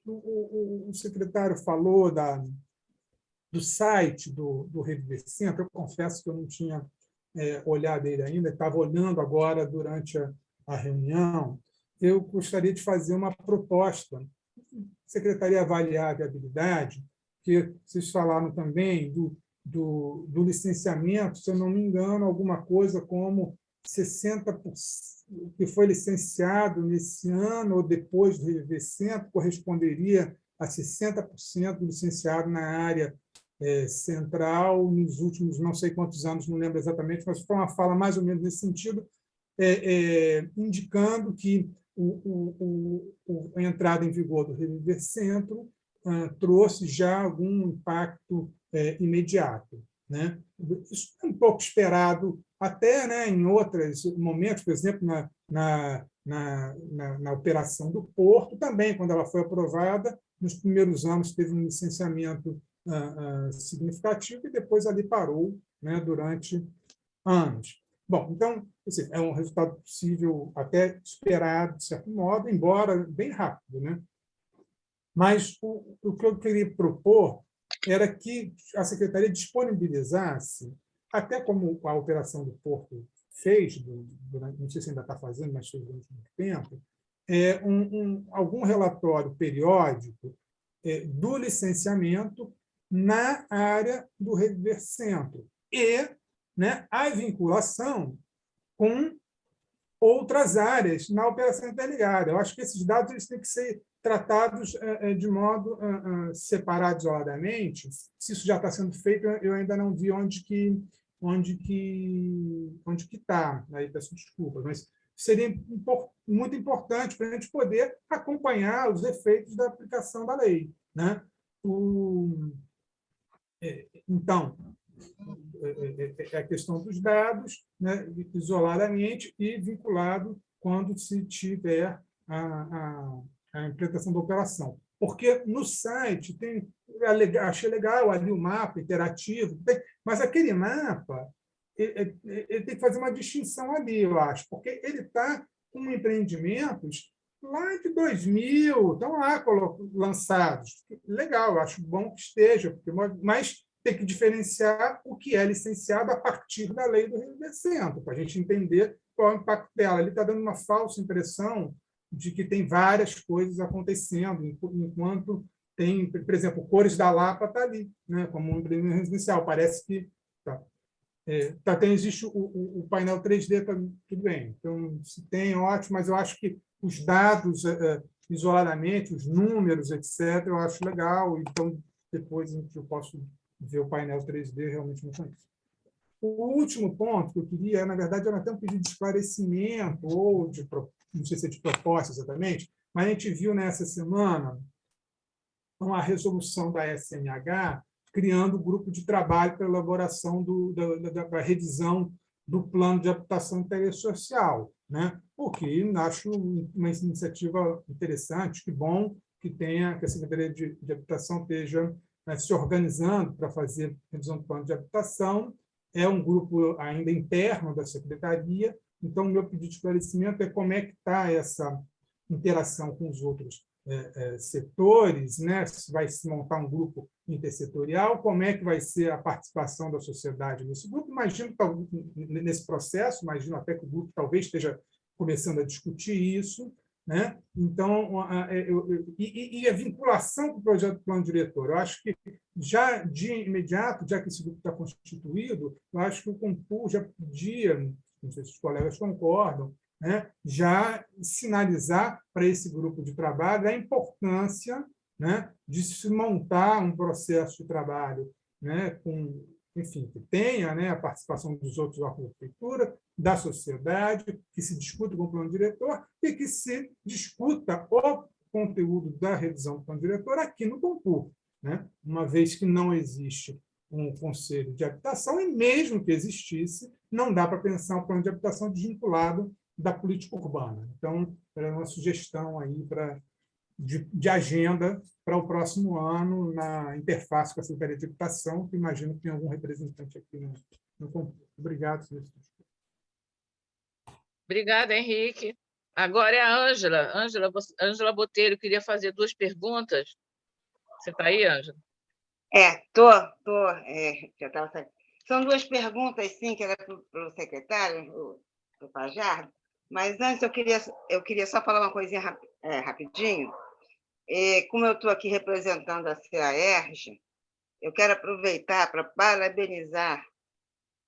o secretário falou do site do Reviver Centro. Eu confesso que eu não tinha olhado ele ainda, estava olhando agora durante a reunião. Eu gostaria de fazer uma proposta. A Secretaria avaliar a viabilidade, que vocês falaram também do licenciamento, se eu não me engano, alguma coisa como 60% que foi licenciado nesse ano ou depois do Reviver Centro corresponderia a 60% do licenciado na área central nos últimos não sei quantos anos, não lembro exatamente, mas foi uma fala mais ou menos nesse sentido, indicando que a entrada em vigor do Reviver Centro trouxe já algum impacto imediato, né? Isso é um pouco esperado até, né, em outros momentos, por exemplo, na operação do Porto, também, quando ela foi aprovada, nos primeiros anos teve um licenciamento significativo e depois ali parou, né, durante anos. Bom, então, assim, é um resultado possível, até esperado, de certo modo, embora bem rápido, né? Mas o que eu queria propor era que a Secretaria disponibilizasse, até como a operação do Porto fez, não sei se ainda está fazendo, mas fez durante muito tempo, algum relatório periódico do licenciamento na área do Reviver Centro e, né, a vinculação com outras áreas na operação interligada. Eu acho que esses dados eles têm que ser tratados de modo separado, isoladamente. Se isso já está sendo feito, eu ainda não vi onde que está. Aí peço desculpas, mas seria muito importante para a gente poder acompanhar os efeitos da aplicação da lei, né? Então, é a questão dos dados, né, isoladamente e vinculado quando se tiver a implementação da operação. Porque no site achei legal ali o mapa interativo, mas aquele mapa ele tem que fazer uma distinção ali, eu acho, porque ele está com empreendimentos lá de 2000, estão lá lançados. Legal, eu acho bom que esteja, mas tem que diferenciar o que é licenciado a partir da lei do Reviver Centro, para a gente entender qual é o impacto dela. Ele está dando uma falsa impressão de que tem várias coisas acontecendo, enquanto tem, por exemplo, Cores da Lapa está ali, né, como um empreendimento residencial. Parece que existe o painel 3D, tá, tudo bem. Então, se tem, ótimo, mas eu acho que os dados, isoladamente, os números, etc., eu acho legal. Então, depois eu posso ver o painel 3D realmente não conheço. O último ponto que eu queria, na verdade, era até um pedido de esclarecimento, ou não sei se é de proposta exatamente, mas a gente viu nessa semana uma resolução da SNH criando um grupo de trabalho para a elaboração da revisão do plano de habitação e interesse social, né? O que acho uma iniciativa interessante, que bom que a Secretaria de Habitação esteja se organizando para fazer a revisão do plano de habitação. É um grupo ainda interno da Secretaria, então o meu pedido de esclarecimento é como é que está essa interação com os outros setores, né? Se vai se montar um grupo intersetorial, como é que vai ser a participação da sociedade nesse grupo. Imagino, nesse processo, imagino até que o grupo talvez esteja começando a discutir isso, né? Então, a vinculação com o projeto do plano diretor. Eu acho que, já de imediato, já que esse grupo está constituído, eu acho que o Compur já podia, não sei se os colegas concordam, né, já sinalizar para esse grupo de trabalho a importância, né, de se montar um processo de trabalho, né, enfim, que tenha, né, a participação dos outros órgãos da prefeitura, da sociedade, que se discuta com o plano diretor e que se discuta o conteúdo da revisão do plano diretor aqui no Compur, né, uma vez que não existe um conselho de habitação, e mesmo que existisse, não dá para pensar um plano de habitação desvinculado da política urbana. Então, era uma sugestão aí de agenda para o próximo ano, na interface com a Secretaria de Habitação, que imagino que tem algum representante aqui no Compur. Obrigado, senhor. Obrigada, Henrique. Agora é a Ângela. Ângela Botelho queria fazer 2 perguntas. Você está aí, Ângela? Tô. Já estava sabendo. São 2 perguntas, sim, que era para o secretário, o Fajardo, mas antes eu queria só falar uma coisinha rapidinho. Como eu estou aqui representando a CAERJ, eu quero aproveitar para parabenizar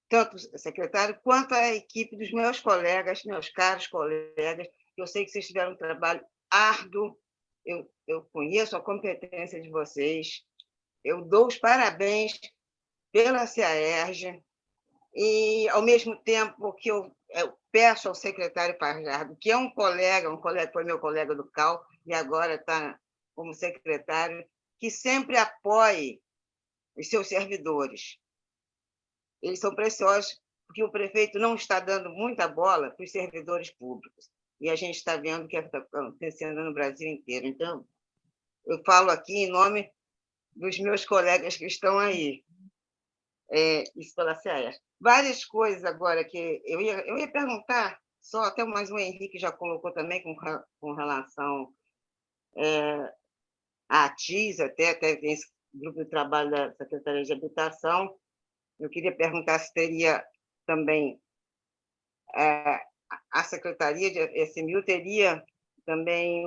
tanto o secretário quanto a equipe dos meus colegas, meus caros colegas, que eu sei que vocês tiveram um trabalho árduo, eu conheço a competência de vocês, eu dou os parabéns pela CAERJ e, ao mesmo tempo, que eu peço ao secretário Fajardo, que é um colega, foi meu colega do CAL e agora está como secretário, que sempre apoie os seus servidores. Eles são preciosos, porque o prefeito não está dando muita bola para os servidores públicos. E a gente está vendo o que está acontecendo no Brasil inteiro. Então, eu falo aqui em nome dos meus colegas que estão aí, isso pela CAERJ. Várias coisas agora que eu ia perguntar, só até mais o Henrique já colocou também com relação à ATIS, até tem esse grupo de trabalho da Secretaria de Habitação. Eu queria perguntar se teria também a Secretaria de SMU teria também,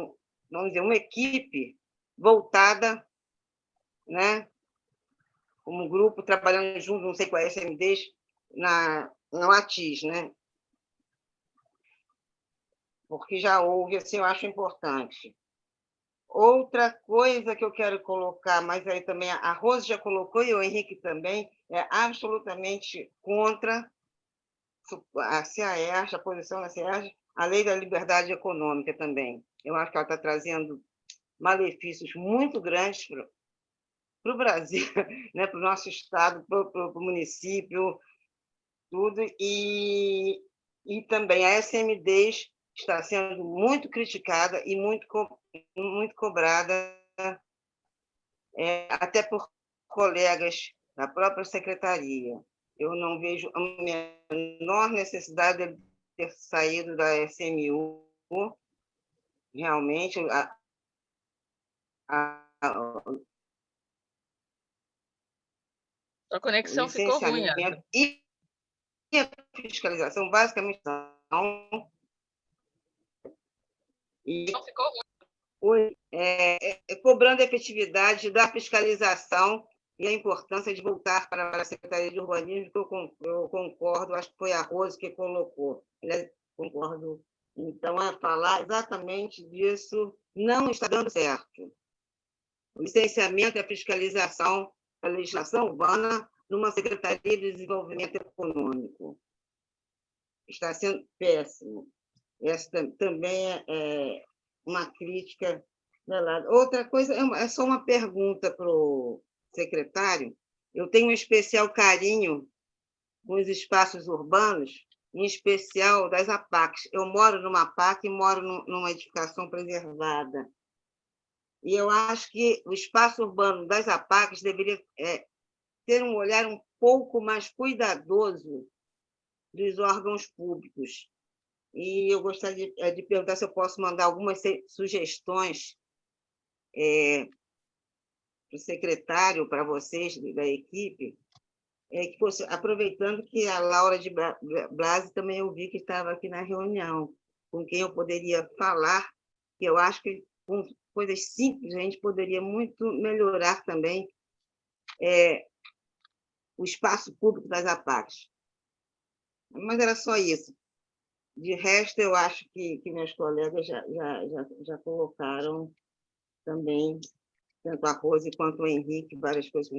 vamos dizer, uma equipe voltada, né, como grupo, trabalhando junto, não sei qual é a SMDs, no ATIS, né? Porque já houve, assim, eu acho importante. Outra coisa que eu quero colocar, mas aí também a Rose já colocou e o Henrique também, é absolutamente contra a CAERJ, a posição da CAERJ, a lei da liberdade econômica também. Eu acho que ela está trazendo malefícios muito grandes para o Brasil, né, para o nosso estado, para o município, tudo, e também a SMDs está sendo muito criticada e muito cobrada, até por colegas da própria secretaria. Eu não vejo a menor necessidade de ter saído da SMU, realmente, A conexão ficou ruim, Ângela. E a fiscalização, basicamente, não. E cobrando a efetividade da fiscalização e a importância de voltar para a Secretaria de Urbanismo, que eu concordo, acho que foi a Rose que colocou. Concordo. Então, falar exatamente disso não está dando certo. O licenciamento e a fiscalização da legislação urbana numa Secretaria de Desenvolvimento Econômico. Está sendo péssimo. Essa também é uma crítica velada. Outra coisa, é só uma pergunta para o secretário. Eu tenho um especial carinho com os espaços urbanos, em especial das APACs. Eu moro numa APAC e moro numa edificação preservada. E eu acho que o espaço urbano das APACs deveria ter um olhar um pouco mais cuidadoso dos órgãos públicos. E eu gostaria de perguntar se eu posso mandar algumas sugestões para o secretário, para vocês da equipe, que fosse, aproveitando que a Laura de Blasi também eu vi que estava aqui na reunião, com quem eu poderia falar, que eu acho que com coisas simples a gente poderia muito melhorar também o espaço público das APACs. Mas era só isso. De resto, eu acho que meus colegas já colocaram também, tanto a Rose quanto o Henrique, várias coisas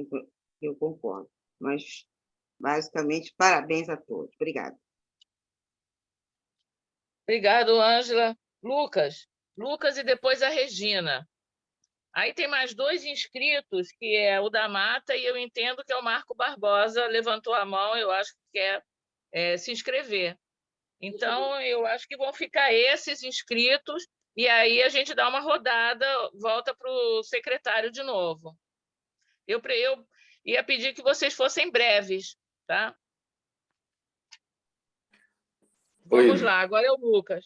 que eu concordo. Mas, basicamente, parabéns a todos. Obrigada. Obrigado, Ângela. Lucas e depois a Regina. Aí tem mais 2 inscritos, que é o da Mata, e eu entendo que é o Marco Barbosa, levantou a mão, eu acho que quer se inscrever. Então, eu acho que vão ficar esses inscritos, e aí a gente dá uma rodada, volta para o secretário de novo. Eu ia pedir que vocês fossem breves, tá? Vamos lá, agora é o Lucas.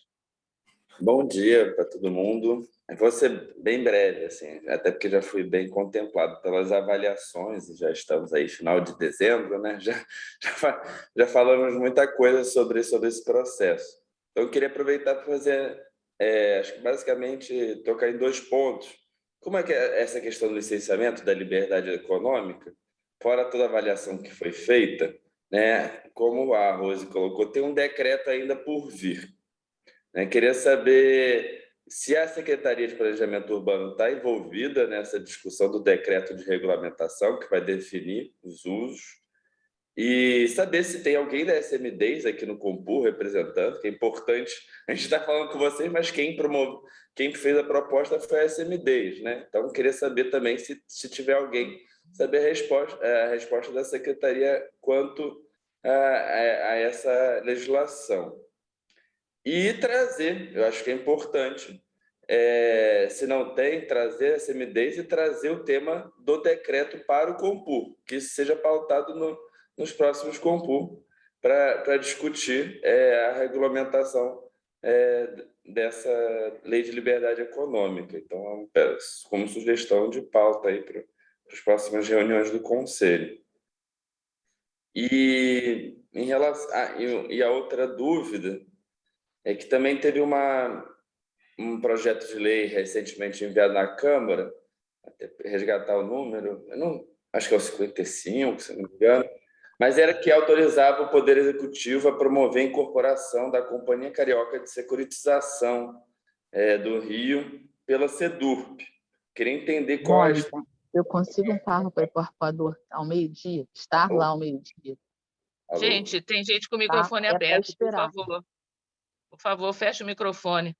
Bom dia para todo mundo. Eu vou ser bem breve, assim, até porque já fui bem contemplado pelas avaliações e já estamos aí final de dezembro, né? Já falamos muita coisa sobre esse processo. Então, eu queria aproveitar para fazer, acho que basicamente tocar em 2 pontos. Como é que é essa questão do licenciamento da liberdade econômica, fora toda a avaliação que foi feita, né? Como a Rose colocou, tem um decreto ainda por vir. Queria saber se a Secretaria de Planejamento Urbano está envolvida nessa discussão do decreto de regulamentação que vai definir os usos e saber se tem alguém da SMDs aqui no Compur representando, que é importante. A gente está falando com vocês, mas quem fez a proposta foi a SMDs, né? Então, queria saber também se tiver alguém, saber a resposta da Secretaria quanto a essa legislação. E trazer, eu acho que é importante, se não tem, trazer a SMDs e trazer o tema do decreto para o Compur, que isso seja pautado nos próximos Compur, para discutir a regulamentação dessa lei de liberdade econômica. Então, como sugestão de pauta aí para as próximas reuniões do Conselho. E em relação e a outra dúvida é que também teve uma um projeto de lei recentemente enviado na Câmara, até resgatar o número, eu não, acho que é o 55, se não me engano, mas era que autorizava o Poder Executivo a promover a incorporação da Companhia Carioca de Securitização do Rio pela SEDURP. Queria entender qual é a... Eu consigo um carro para Equador ao meio-dia? Estar lá ao meio-dia? Alô? Gente, tem gente com o microfone aberto, por favor. Por favor, feche o microfone.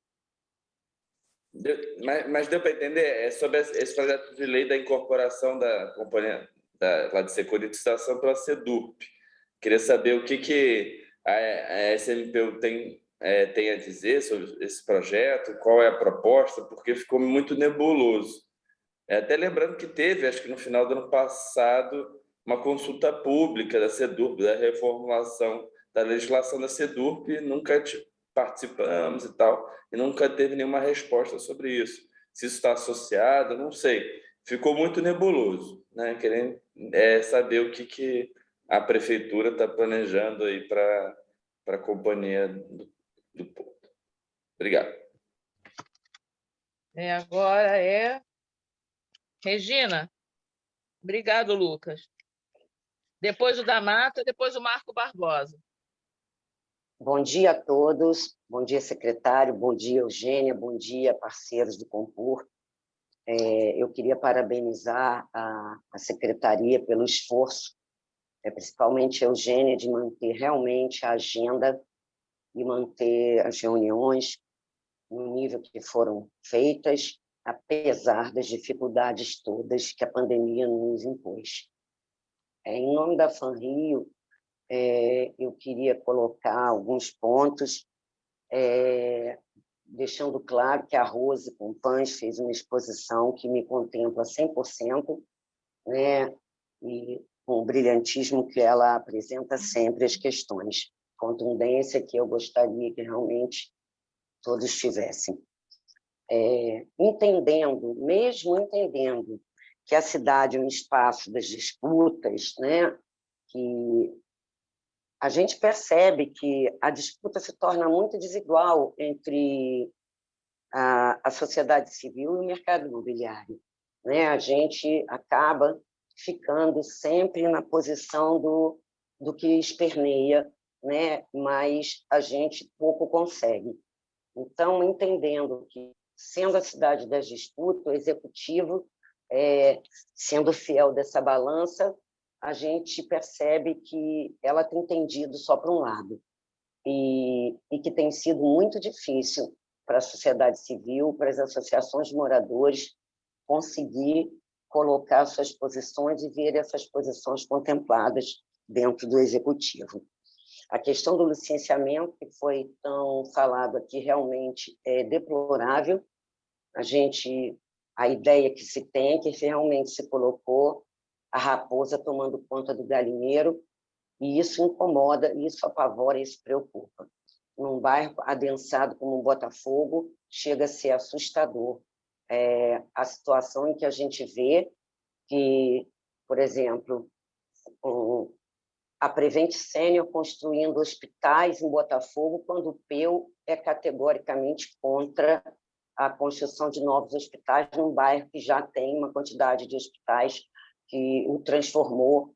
Mas deu para entender? É sobre esse projeto de lei da incorporação da companhia lá de securitização pela SEDURP. Queria saber o que a SMPU tem a dizer sobre esse projeto, qual é a proposta, porque ficou muito nebuloso. Até lembrando que teve, acho que no final do ano passado, uma consulta pública da SEDURP, da reformulação da legislação da SEDURP, nunca participamos e tal, e nunca teve nenhuma resposta sobre isso. Se isso está associado, não sei. Ficou muito nebuloso, né? Querendo saber o que a prefeitura está planejando aí para a companhia do Porto. Obrigado. Agora é Regina. Obrigado, Lucas. Depois o da Mata, depois o Marco Barbosa. Bom dia a todos, bom dia, secretário, bom dia, Eugênia, bom dia, parceiros do Compur. Eu queria parabenizar a secretaria pelo esforço, principalmente a Eugênia, de manter realmente a agenda e manter as reuniões no nível que foram feitas, apesar das dificuldades todas que a pandemia nos impôs. Em nome da FANRIO, eu queria colocar alguns pontos, deixando claro que a Rose Companhs fez uma exposição que me contempla 100%, né, e com o brilhantismo que ela apresenta sempre as questões, contundência que eu gostaria que realmente todos tivessem. Mesmo entendendo que a cidade é um espaço das disputas, né, que a gente percebe que a disputa se torna muito desigual entre a sociedade civil e o mercado imobiliário, né? A gente acaba ficando sempre na posição do que esperneia, né? Mas a gente pouco consegue. Então, entendendo que, sendo a cidade das disputas, o executivo, sendo fiel dessa balança, a gente percebe que ela tem tendido só para um lado e que tem sido muito difícil para a sociedade civil, para as associações de moradores conseguir colocar suas posições e ver essas posições contempladas dentro do executivo. A questão do licenciamento, que foi tão falado aqui, realmente é deplorável. A ideia que se tem, que realmente se colocou a raposa tomando conta do galinheiro, e isso incomoda, isso apavora, isso preocupa. Num bairro adensado como o Botafogo, chega a ser assustador a situação em que a gente vê que, por exemplo, a Prevent Senior construindo hospitais em Botafogo, quando o PEU é categoricamente contra a construção de novos hospitais num bairro que já tem uma quantidade de hospitais que o transformou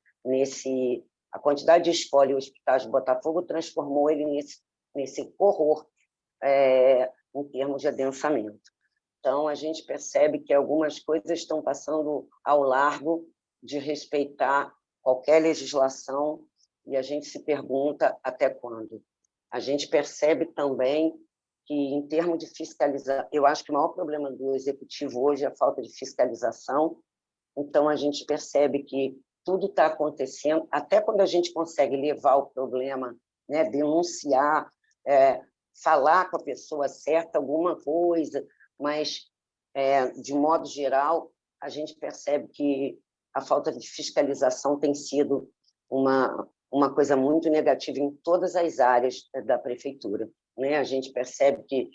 a quantidade de escola e hospitais de Botafogo transformou ele nesse horror em termos de adensamento. Então, a gente percebe que algumas coisas estão passando ao largo de respeitar qualquer legislação e a gente se pergunta até quando. A gente percebe também que, em termos de fiscalização, eu acho que o maior problema do executivo hoje é a falta de fiscalização. Então, a gente percebe que tudo está acontecendo, até quando a gente consegue levar o problema, né, denunciar, falar com a pessoa certa alguma coisa, mas, de modo geral, a gente percebe que a falta de fiscalização tem sido uma coisa muito negativa em todas as áreas da prefeitura, né? A gente percebe que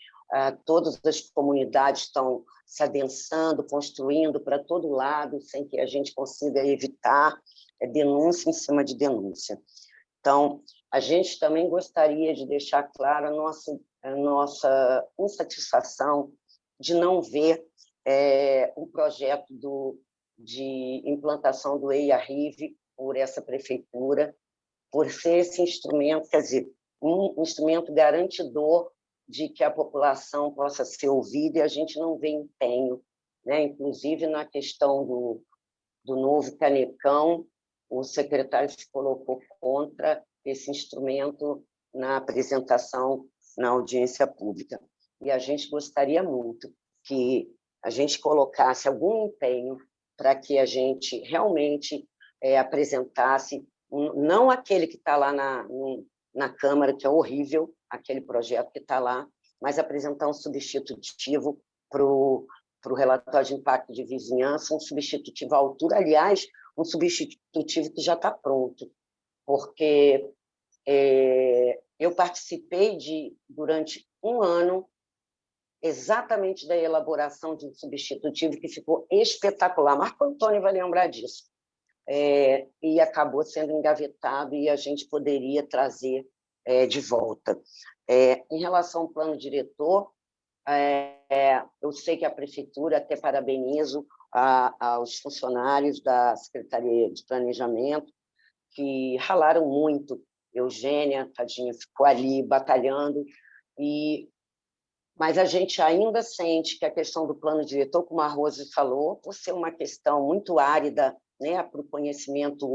todas as comunidades estão se adensando, construindo para todo lado, sem que a gente consiga evitar denúncia em cima de denúncia. Então, A gente também gostaria de deixar clara a nossa insatisfação de não ver um projeto de implantação do EIA-RIV por essa prefeitura, por ser esse instrumento, quer dizer, um instrumento garantidor de que a população possa ser ouvida, e a gente não vê empenho, né? Inclusive na questão do novo Canecão, o secretário se colocou contra esse instrumento na apresentação na audiência pública. E a gente gostaria muito que a gente colocasse algum empenho para que a gente realmente apresentasse, não aquele que está lá na Câmara, que é horrível, aquele projeto que está lá, mas apresentar um substitutivo para o relatório de impacto de vizinhança, um substitutivo à altura, aliás, um substitutivo que já está pronto, porque eu participei durante um ano exatamente da elaboração de um substitutivo que ficou espetacular. Marco Antônio vai lembrar disso. E acabou sendo engavetado e a gente poderia trazer de volta. Em relação ao plano diretor, eu sei que a prefeitura, até parabenizo aos funcionários da Secretaria de Planejamento, que ralaram muito. Eugênia, tadinha, ficou ali batalhando, mas a gente ainda sente que a questão do plano diretor, como a Rose falou, por ser uma questão muito árida, né, para o conhecimento,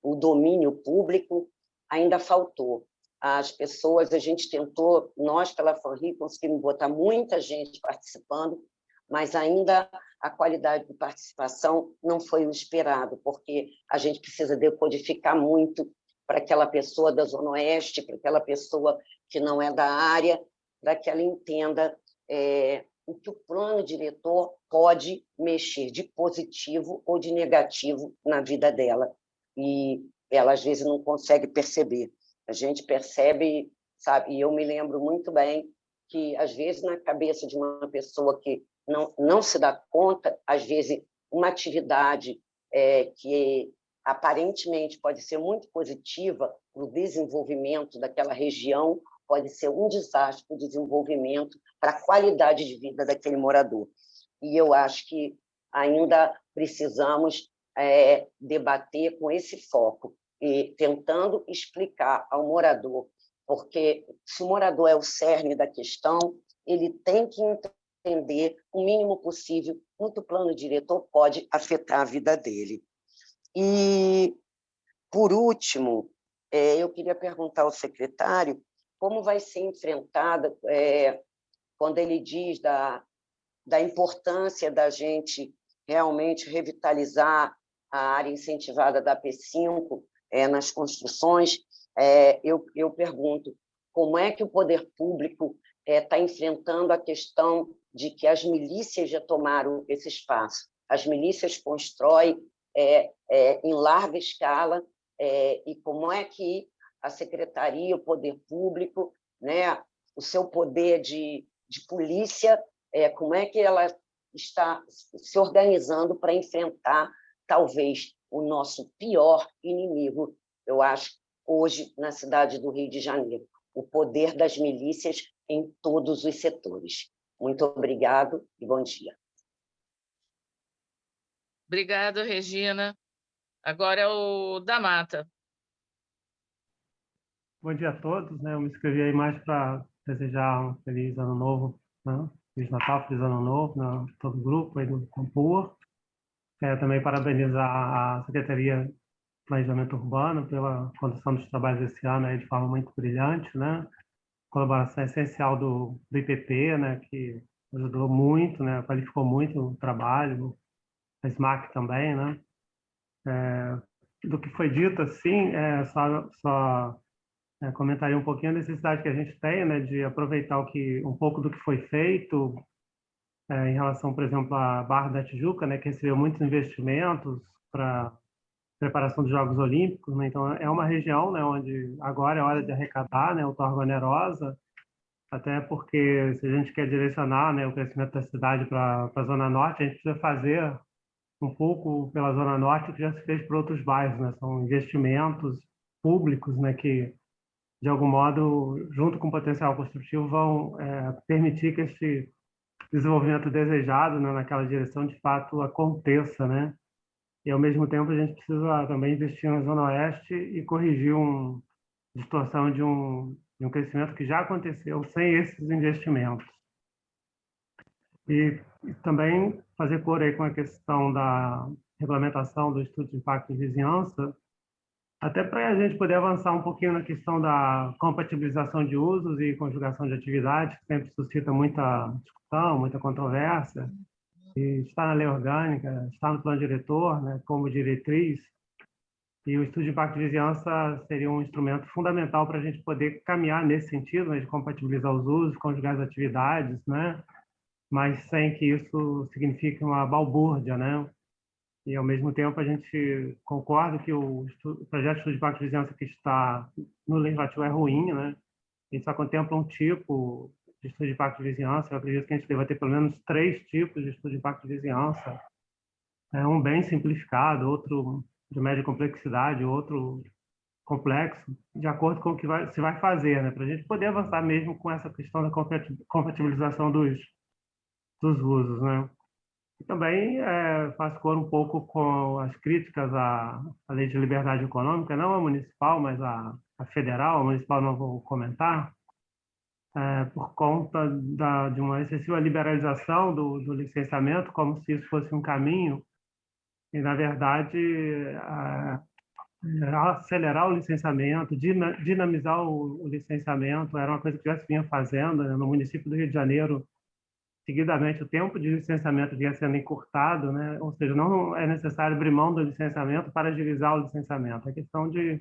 o domínio público, ainda faltou. As pessoas, a gente tentou, nós, pela FANRI, conseguimos botar muita gente participando, mas ainda a qualidade de participação não foi o esperado, porque a gente precisa decodificar muito para aquela pessoa da Zona Oeste, para aquela pessoa que não é da área, para que ela entenda o que o plano diretor pode mexer de positivo ou de negativo na vida dela. E ela, às vezes, não consegue perceber. A gente percebe, sabe? E eu me lembro muito bem que, às vezes, na cabeça de uma pessoa que não se dá conta, às vezes, uma atividade que aparentemente pode ser muito positiva para o desenvolvimento daquela região, pode ser um desastre para o desenvolvimento, para a qualidade de vida daquele morador. E eu acho que ainda precisamos debater com esse foco e tentando explicar ao morador, porque se o morador é o cerne da questão, ele tem que entender o mínimo possível no que o plano diretor pode afetar a vida dele. E, por último, eu queria perguntar ao secretário como vai ser enfrentada, quando ele diz da importância da gente realmente revitalizar a área incentivada da P5 nas construções. Eu pergunto, como é que o poder público está enfrentando a questão de que as milícias já tomaram esse espaço? As milícias constroem em larga escala, e como é que a secretaria, o poder público, né, o seu poder de polícia, como é que ela está se organizando para enfrentar, talvez, o nosso pior inimigo, eu acho, hoje, na cidade do Rio de Janeiro, o poder das milícias em todos os setores. Muito obrigado e bom dia. Obrigada, Regina. Agora é o da Mata. Bom dia a todos, né? Eu me inscrevi aí mais para desejar um feliz ano novo, né? Feliz Natal, feliz ano novo, né? Todo o grupo aí do Compor. Também parabenizar a Secretaria de Planejamento Urbano pela condução dos trabalhos esse ano aí de forma muito brilhante, né? Colaboração essencial do IPP, né? Que ajudou muito, né? Qualificou muito o trabalho, a SMAC também, né? Do que foi dito, assim, só comentaria um pouquinho a necessidade que a gente tem, né, de aproveitar um pouco do que foi feito em relação, por exemplo, à Barra da Tijuca, né, que recebeu muitos investimentos para preparação dos Jogos Olímpicos, né? Então é uma região, né, onde agora é hora de arrecadar, né, outorga onerosa, até porque se a gente quer direcionar, né, o crescimento da cidade para a Zona Norte, a gente precisa fazer um pouco pela Zona Norte que já se fez por outros bairros, né? São investimentos públicos, né, que de algum modo, junto com o potencial construtivo, vão permitir que esse desenvolvimento desejado, né, naquela direção, de fato, aconteça, né? E, ao mesmo tempo, a gente precisa também investir na Zona Oeste e corrigir uma distorção de um crescimento que já aconteceu sem esses investimentos. E também fazer cor aí com a questão da regulamentação do estudo de impacto de vizinhança, até para a gente poder avançar um pouquinho na questão da compatibilização de usos e conjugação de atividades, que sempre suscita muita discussão, muita controvérsia, e está na lei orgânica, está no plano diretor, né, como diretriz, e o estudo de impacto de vizinhança seria um instrumento fundamental para a gente poder caminhar nesse sentido, né, de compatibilizar os usos, conjugar as atividades, né, mas sem que isso signifique uma balbúrdia, né? E, ao mesmo tempo, a gente concorda que o projeto de estudo de impacto de vizinhança que está no legislativo é ruim, né? Ele só contempla um tipo de estudo de impacto de vizinhança. Eu acredito que a gente deve ter pelo menos 3 tipos de estudo de impacto de vizinhança. Um bem simplificado, outro de média complexidade, outro complexo, de acordo com o que se vai fazer, né? Para a gente poder avançar mesmo com essa questão da compatibilização dos usos, né? E também faço cor um pouco com as críticas à Lei de Liberdade Econômica, não a municipal, mas a federal. A municipal não vou comentar, por conta de uma excessiva liberalização do licenciamento, como se isso fosse um caminho, e, na verdade, acelerar o licenciamento, dinamizar o licenciamento, era uma coisa que já se vinha fazendo, né? No município do Rio de Janeiro. Seguidamente, o tempo de licenciamento vinha sendo encurtado, né? Ou seja, não é necessário abrir mão do licenciamento para agilizar o licenciamento. É questão de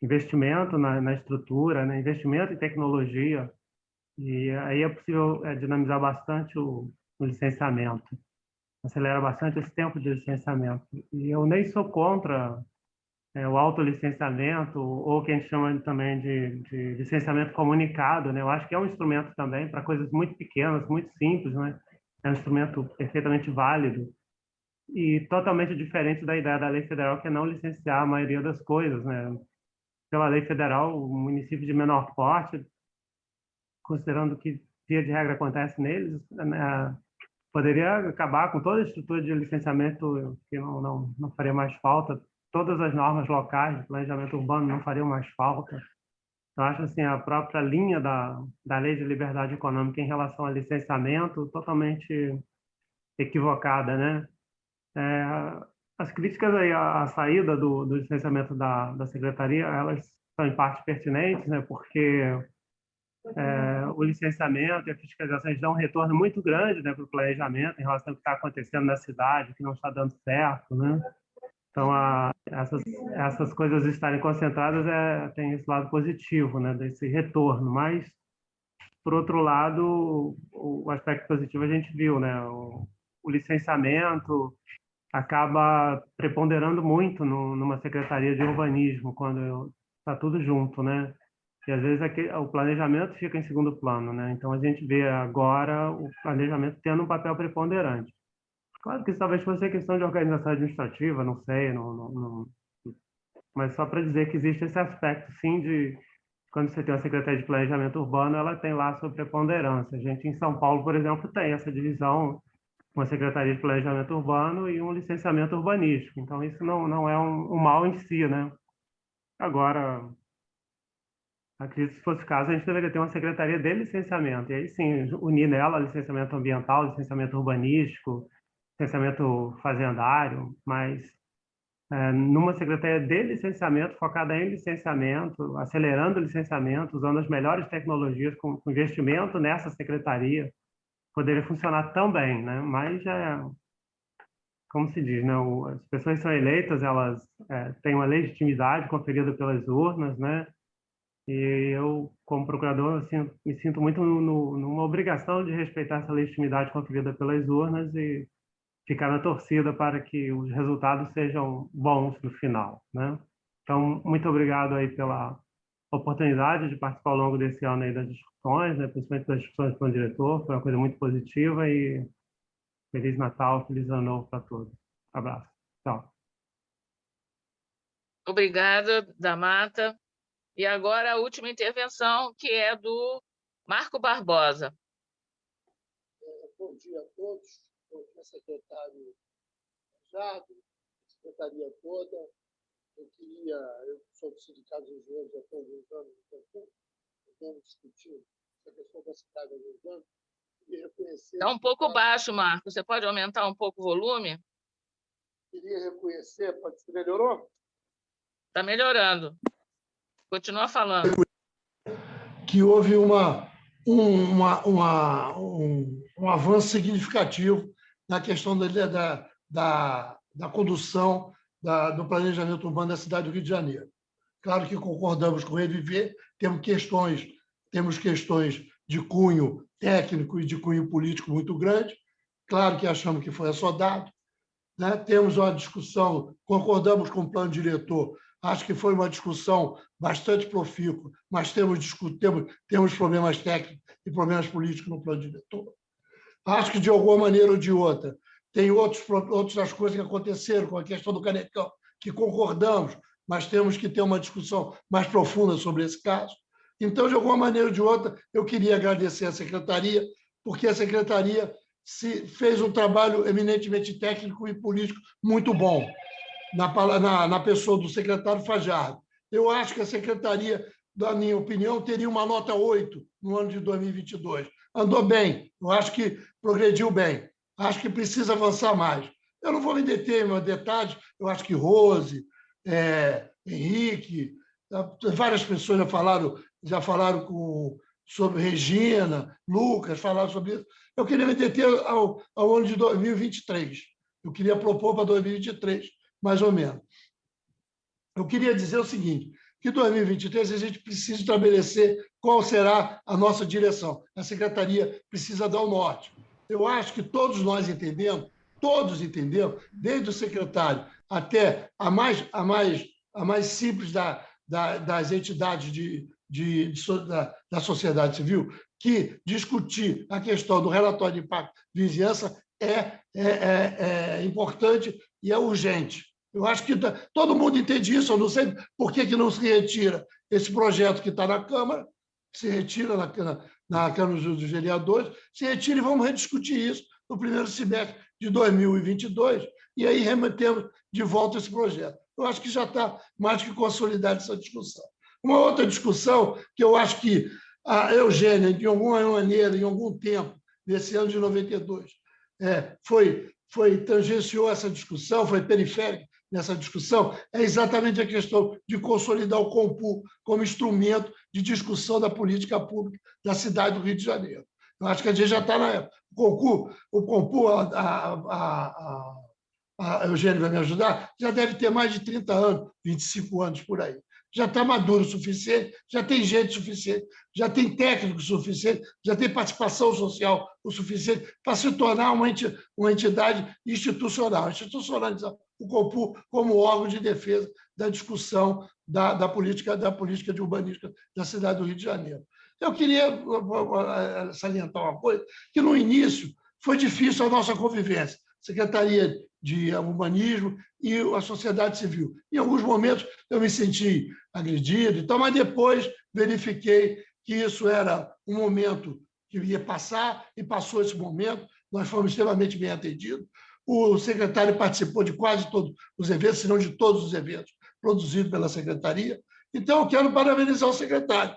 investimento na estrutura, né? Investimento em tecnologia, e aí é possível dinamizar bastante o licenciamento, acelera bastante esse tempo de licenciamento. E eu nem sou contra o autolicenciamento, ou o que a gente chama também de licenciamento comunicado, né? Eu acho que é um instrumento também para coisas muito pequenas, muito simples, né? É um instrumento perfeitamente válido e totalmente diferente da ideia da lei federal, que é não licenciar a maioria das coisas, né? Pela lei federal, o município de menor porte, considerando que via de regra acontece neles, né, poderia acabar com toda a estrutura de licenciamento, que não faria mais falta. Todas as normas locais de planejamento urbano não fariam mais falta. Eu acho assim, a própria linha da Lei de Liberdade Econômica em relação ao licenciamento totalmente equivocada, né? As críticas aí à saída do licenciamento da Secretaria, elas são em parte pertinentes, né? Porque o licenciamento e a fiscalização dão um retorno muito grande, né, para o planejamento em relação ao que está acontecendo na cidade, que não está dando certo, né? Então, essas coisas estarem concentradas tem esse lado positivo, né, desse retorno. Mas, por outro lado, o aspecto positivo a gente viu, né, o licenciamento acaba preponderando muito numa secretaria de urbanismo, quando está tudo junto, né? E, às vezes, o planejamento fica em segundo plano, né? Então, a gente vê agora o planejamento tendo um papel preponderante. Claro que isso talvez fosse questão de organização administrativa, não sei, mas só para dizer que existe esse aspecto, sim, de quando você tem uma Secretaria de Planejamento Urbano, ela tem lá a sua preponderância. A gente, em São Paulo, por exemplo, tem essa divisão, uma Secretaria de Planejamento Urbano e um licenciamento urbanístico. Então, isso não é um mal em si, né? Agora, acredito que se fosse o caso, a gente deveria ter uma Secretaria de Licenciamento, e aí sim, unir nela licenciamento ambiental, licenciamento urbanístico, licenciamento fazendário, mas numa Secretaria de Licenciamento, focada em licenciamento, acelerando o licenciamento, usando as melhores tecnologias, com investimento nessa secretaria, poderia funcionar tão bem, né? Mas, como se diz, né? As pessoas são eleitas, elas têm uma legitimidade conferida pelas urnas, né? E eu, como procurador, assim, me sinto muito numa obrigação de respeitar essa legitimidade conferida pelas urnas e ficar na torcida para que os resultados sejam bons no final, né? Então, muito obrigado aí pela oportunidade de participar ao longo desse ano aí das discussões, né? Principalmente das discussões com o diretor, foi uma coisa muito positiva, e Feliz Natal, Feliz Ano Novo para todos. Abraço. Tchau. Obrigada, Damata. E agora a última intervenção, que é do Marco Barbosa. Bom dia a todos. Bom dia, secretário Jardim, secretaria toda. Eu sou do Sindicato dos Engenheiros já estou alguns anos no Cancún, vamos discutir essa questão da cidade há alguns anos. Está um pouco baixo, Marco. Você pode aumentar um pouco o volume? Queria reconhecer, melhorou? Está melhorando. Continua falando. Que houve um avanço significativo na questão da condução do planejamento urbano da cidade do Rio de Janeiro. Claro que concordamos com o Reviver, temos questões de cunho técnico e de cunho político muito grande. Claro que achamos que foi assodado, né? Temos uma discussão, concordamos com o plano diretor, acho que foi uma discussão bastante profícua, mas temos problemas técnicos e problemas políticos no plano diretor. Acho que, de alguma maneira ou de outra, tem outras coisas que aconteceram, com a questão do Canecão, que concordamos, mas temos que ter uma discussão mais profunda sobre esse caso. Então, de alguma maneira ou de outra, eu queria agradecer à Secretaria, porque a Secretaria fez um trabalho eminentemente técnico e político muito bom, na pessoa do secretário Fajardo. Eu acho que a Secretaria, na minha opinião, teria uma nota 8 no ano de 2022. Andou bem, eu acho que progrediu bem. Acho que precisa avançar mais. Eu não vou me deter em detalhes, eu acho que Rose, Henrique, várias pessoas já falaram sobre Regina, Lucas, falaram sobre isso. Eu queria me deter ao ano de 2023. Eu queria propor para 2023, mais ou menos. Eu queria dizer o seguinte, que em 2023 a gente precisa estabelecer qual será a nossa direção. A Secretaria precisa dar o norte. Eu acho que todos nós entendemos, desde o secretário até a mais simples das entidades da sociedade civil, que discutir a questão do relatório de impacto de vizinhança é importante e é urgente. Eu acho que todo mundo entende isso, eu não sei por que não se retira esse projeto que está na Câmara, se retira na Câmara dos Vereadores, se retira e vamos rediscutir isso no primeiro semestre de 2022, e aí remetemos de volta esse projeto. Eu acho que já está mais que consolidada essa discussão. Uma outra discussão que eu acho que a Eugênia, de alguma maneira, em algum tempo, nesse ano de 92, tangenciou essa discussão, foi periférica nessa discussão, é exatamente a questão de consolidar o Compu como instrumento de discussão da política pública da cidade do Rio de Janeiro. Eu acho que a gente já está na época. O Compu, a Eugênia vai me ajudar, já deve ter mais de 30 anos, 25 anos por aí. Já está maduro o suficiente, já tem gente suficiente, já tem técnico suficiente, já tem participação social o suficiente para se tornar uma entidade institucional. Institucionalizar o Compu como órgão de defesa da discussão da política de urbanística da cidade do Rio de Janeiro. Eu queria salientar uma coisa, que no início foi difícil a nossa convivência. Secretaria de Urbanismo e a sociedade civil. Em alguns momentos eu me senti agredido, mas depois verifiquei que isso era um momento que ia passar e passou esse momento. Nós fomos extremamente bem atendidos. O secretário participou de quase todos os eventos, se não de todos os eventos produzidos pela Secretaria. Então, eu quero parabenizar o secretário.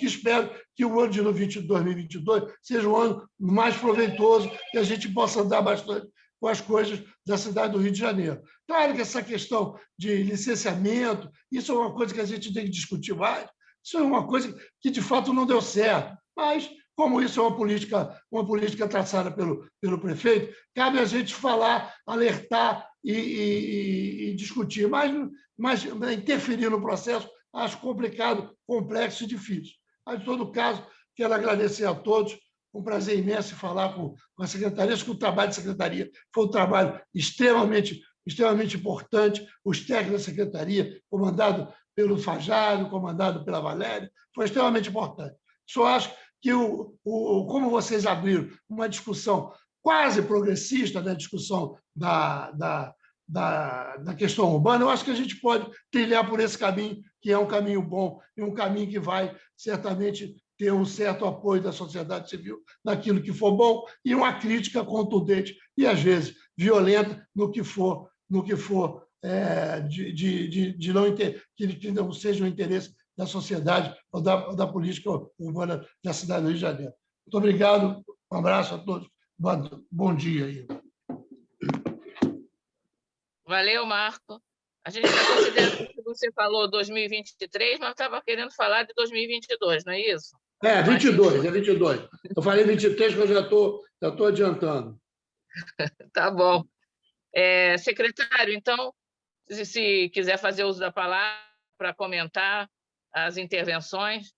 Espero que o ano de 2022 seja um ano mais proveitoso e a gente possa andar bastante com as coisas da cidade do Rio de Janeiro. Claro que essa questão de licenciamento, isso é uma coisa que a gente tem que discutir mais, isso é uma coisa que, de fato, não deu certo. Mas, como isso é uma política traçada pelo prefeito, cabe a gente falar, alertar e discutir. Mas interferir no processo, acho complicado, complexo e difícil. Mas, em todo caso, quero agradecer a todos. Um prazer imenso falar com a Secretaria. Acho que o trabalho da Secretaria foi um trabalho extremamente importante. Os técnicos da Secretaria, comandado pelo Fajardo, comandado pela Valéria, foi extremamente importante. Só acho que, como vocês abriram uma discussão quase progressista, né, discussão da da questão urbana, eu acho que a gente pode trilhar por esse caminho, que é um caminho bom e um caminho que vai certamente ter um certo apoio da sociedade civil naquilo que for bom e uma crítica contundente e, às vezes, violenta no que for que não seja o interesse da sociedade ou da política urbana da cidade do Rio de Janeiro. Muito obrigado, um abraço a todos, bom dia aí. Valeu, Marco. A gente está considerando que você falou 2023, mas estava querendo falar de 2022, não é isso? 22, é 22. Eu falei 23, que eu já estou adiantando. Tá bom. Secretário, então, se quiser fazer uso da palavra para comentar as intervenções.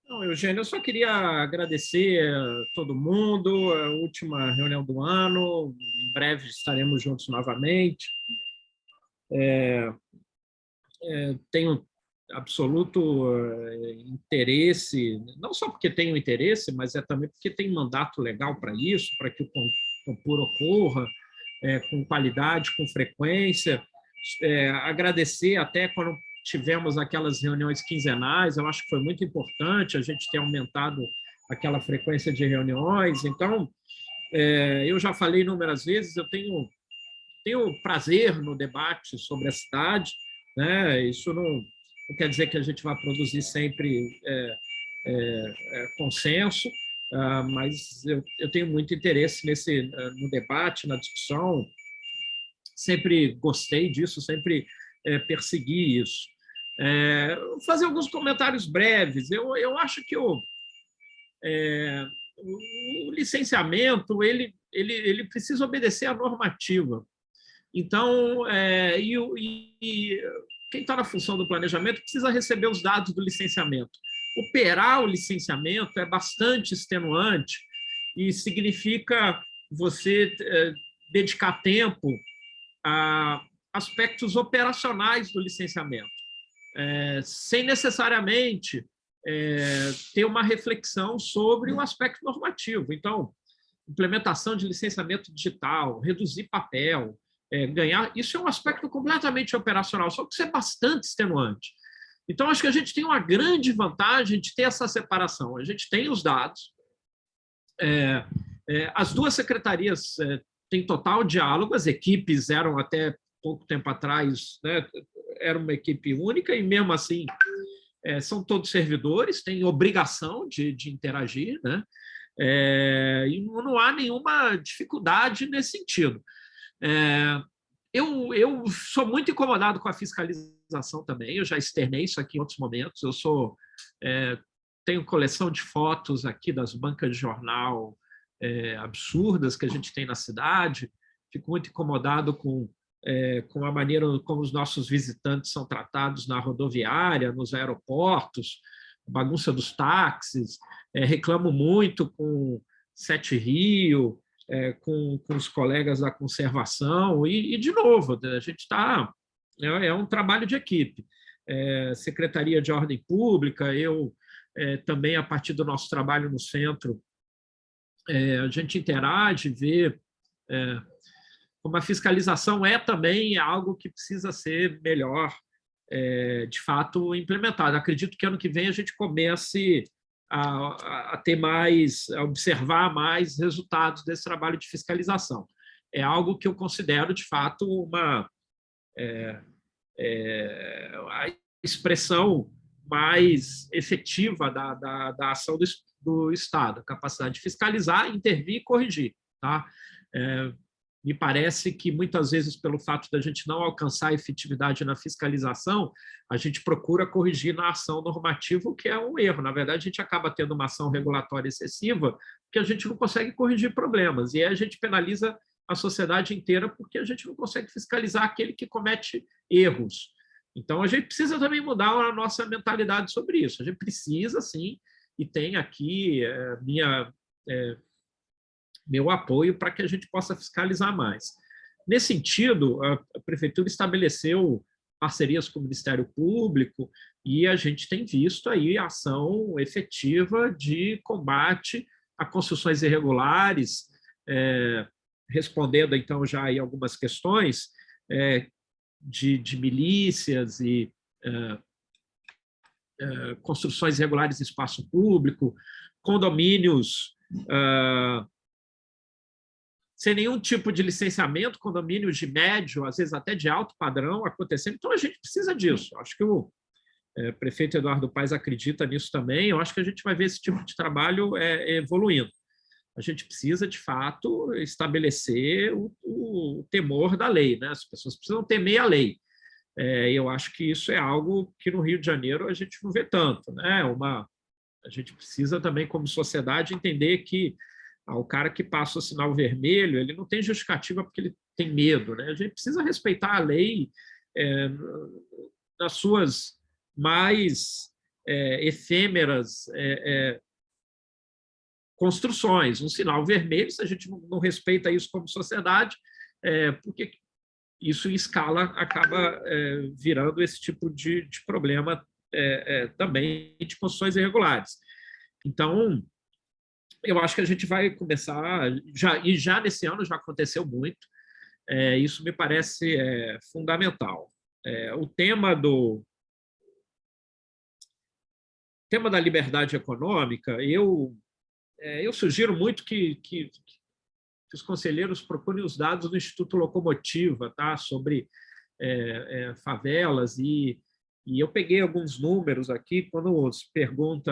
Não, Eugênio, eu só queria agradecer a todo mundo, a última reunião do ano, em breve estaremos juntos novamente. Tenho absoluto interesse, não só porque tenho interesse, mas também porque tem mandato legal para isso, para que o Compur ocorra com qualidade, com frequência. Agradecer até quando tivemos aquelas reuniões quinzenais, eu acho que foi muito importante a gente ter aumentado aquela frequência de reuniões. Então, eu já falei inúmeras vezes, eu tenho prazer no debate sobre a cidade, né? Isso não quer dizer que a gente vai produzir sempre consenso, mas eu tenho muito interesse no debate, na discussão, sempre gostei disso, sempre persegui isso. Vou fazer alguns comentários breves. Eu acho que o licenciamento ele precisa obedecer à normativa. Então, quem está na função do planejamento precisa receber os dados do licenciamento. Operar o licenciamento é bastante extenuante e significa você dedicar tempo a aspectos operacionais do licenciamento, sem necessariamente ter uma reflexão sobre o aspecto normativo. Então, implementação de licenciamento digital, reduzir papel, ganhar... Isso é um aspecto completamente operacional, só que isso é bastante extenuante. Então, acho que a gente tem uma grande vantagem de ter essa separação. A gente tem os dados, as duas secretarias têm total diálogo, as equipes eram até pouco tempo atrás, né, era uma equipe única e, mesmo assim, são todos servidores, têm obrigação de interagir, né? E não há nenhuma dificuldade nesse sentido. Eu sou muito incomodado com a fiscalização também, eu já externei isso aqui em outros momentos, tenho coleção de fotos aqui das bancas de jornal absurdas que a gente tem na cidade, fico muito incomodado com a maneira como os nossos visitantes são tratados na rodoviária, nos aeroportos, bagunça dos táxis, reclamo muito com Sete Rio, com os colegas da conservação, e de novo, a gente está... É um trabalho de equipe. Secretaria de Ordem Pública, eu também, a partir do nosso trabalho no centro, a gente interage, vê como a fiscalização também algo que precisa ser melhor, de fato, implementado. Acredito que ano que vem a gente comece a ter mais, a observar mais resultados desse trabalho de fiscalização. É algo que eu considero, de fato, a expressão mais efetiva da ação do Estado, a capacidade de fiscalizar, intervir e corrigir. Tá? Me parece que, muitas vezes, pelo fato da gente não alcançar a efetividade na fiscalização, a gente procura corrigir na ação normativa, o que é um erro. Na verdade, a gente acaba tendo uma ação regulatória excessiva, porque a gente não consegue corrigir problemas, e aí a gente penaliza a sociedade inteira porque a gente não consegue fiscalizar aquele que comete erros. Então, a gente precisa também mudar a nossa mentalidade sobre isso. A gente precisa, sim, e tem aqui meu apoio para que a gente possa fiscalizar mais. Nesse sentido, a Prefeitura estabeleceu parcerias com o Ministério Público e a gente tem visto aí a ação efetiva de combate a construções irregulares, respondendo, então, já aí algumas questões de milícias e construções irregulares em espaço público, condomínios sem nenhum tipo de licenciamento, condomínios de médio, às vezes até de alto padrão acontecendo. Então, a gente precisa disso. Acho que o prefeito Eduardo Paes acredita nisso também. Eu acho que a gente vai ver esse tipo de trabalho evoluindo. A gente precisa, de fato, estabelecer o temor da lei, né? As pessoas precisam temer a lei. Eu acho que isso é algo que no Rio de Janeiro a gente não vê tanto, né? A gente precisa também, como sociedade, entender que o cara que passa o sinal vermelho, ele não tem justificativa porque ele tem medo, né? A gente precisa respeitar a lei nas suas mais efêmeras construções. Um sinal vermelho, se a gente não respeita isso como sociedade, porque isso em escala acaba virando esse tipo de problema também de construções irregulares. Então, eu acho que a gente vai começar, já nesse ano já aconteceu muito, isso me parece fundamental. O tema da liberdade econômica, eu sugiro muito que os conselheiros procurem os dados do Instituto Locomotiva, tá? Sobre favelas, e eu peguei alguns números aqui, quando se pergunta...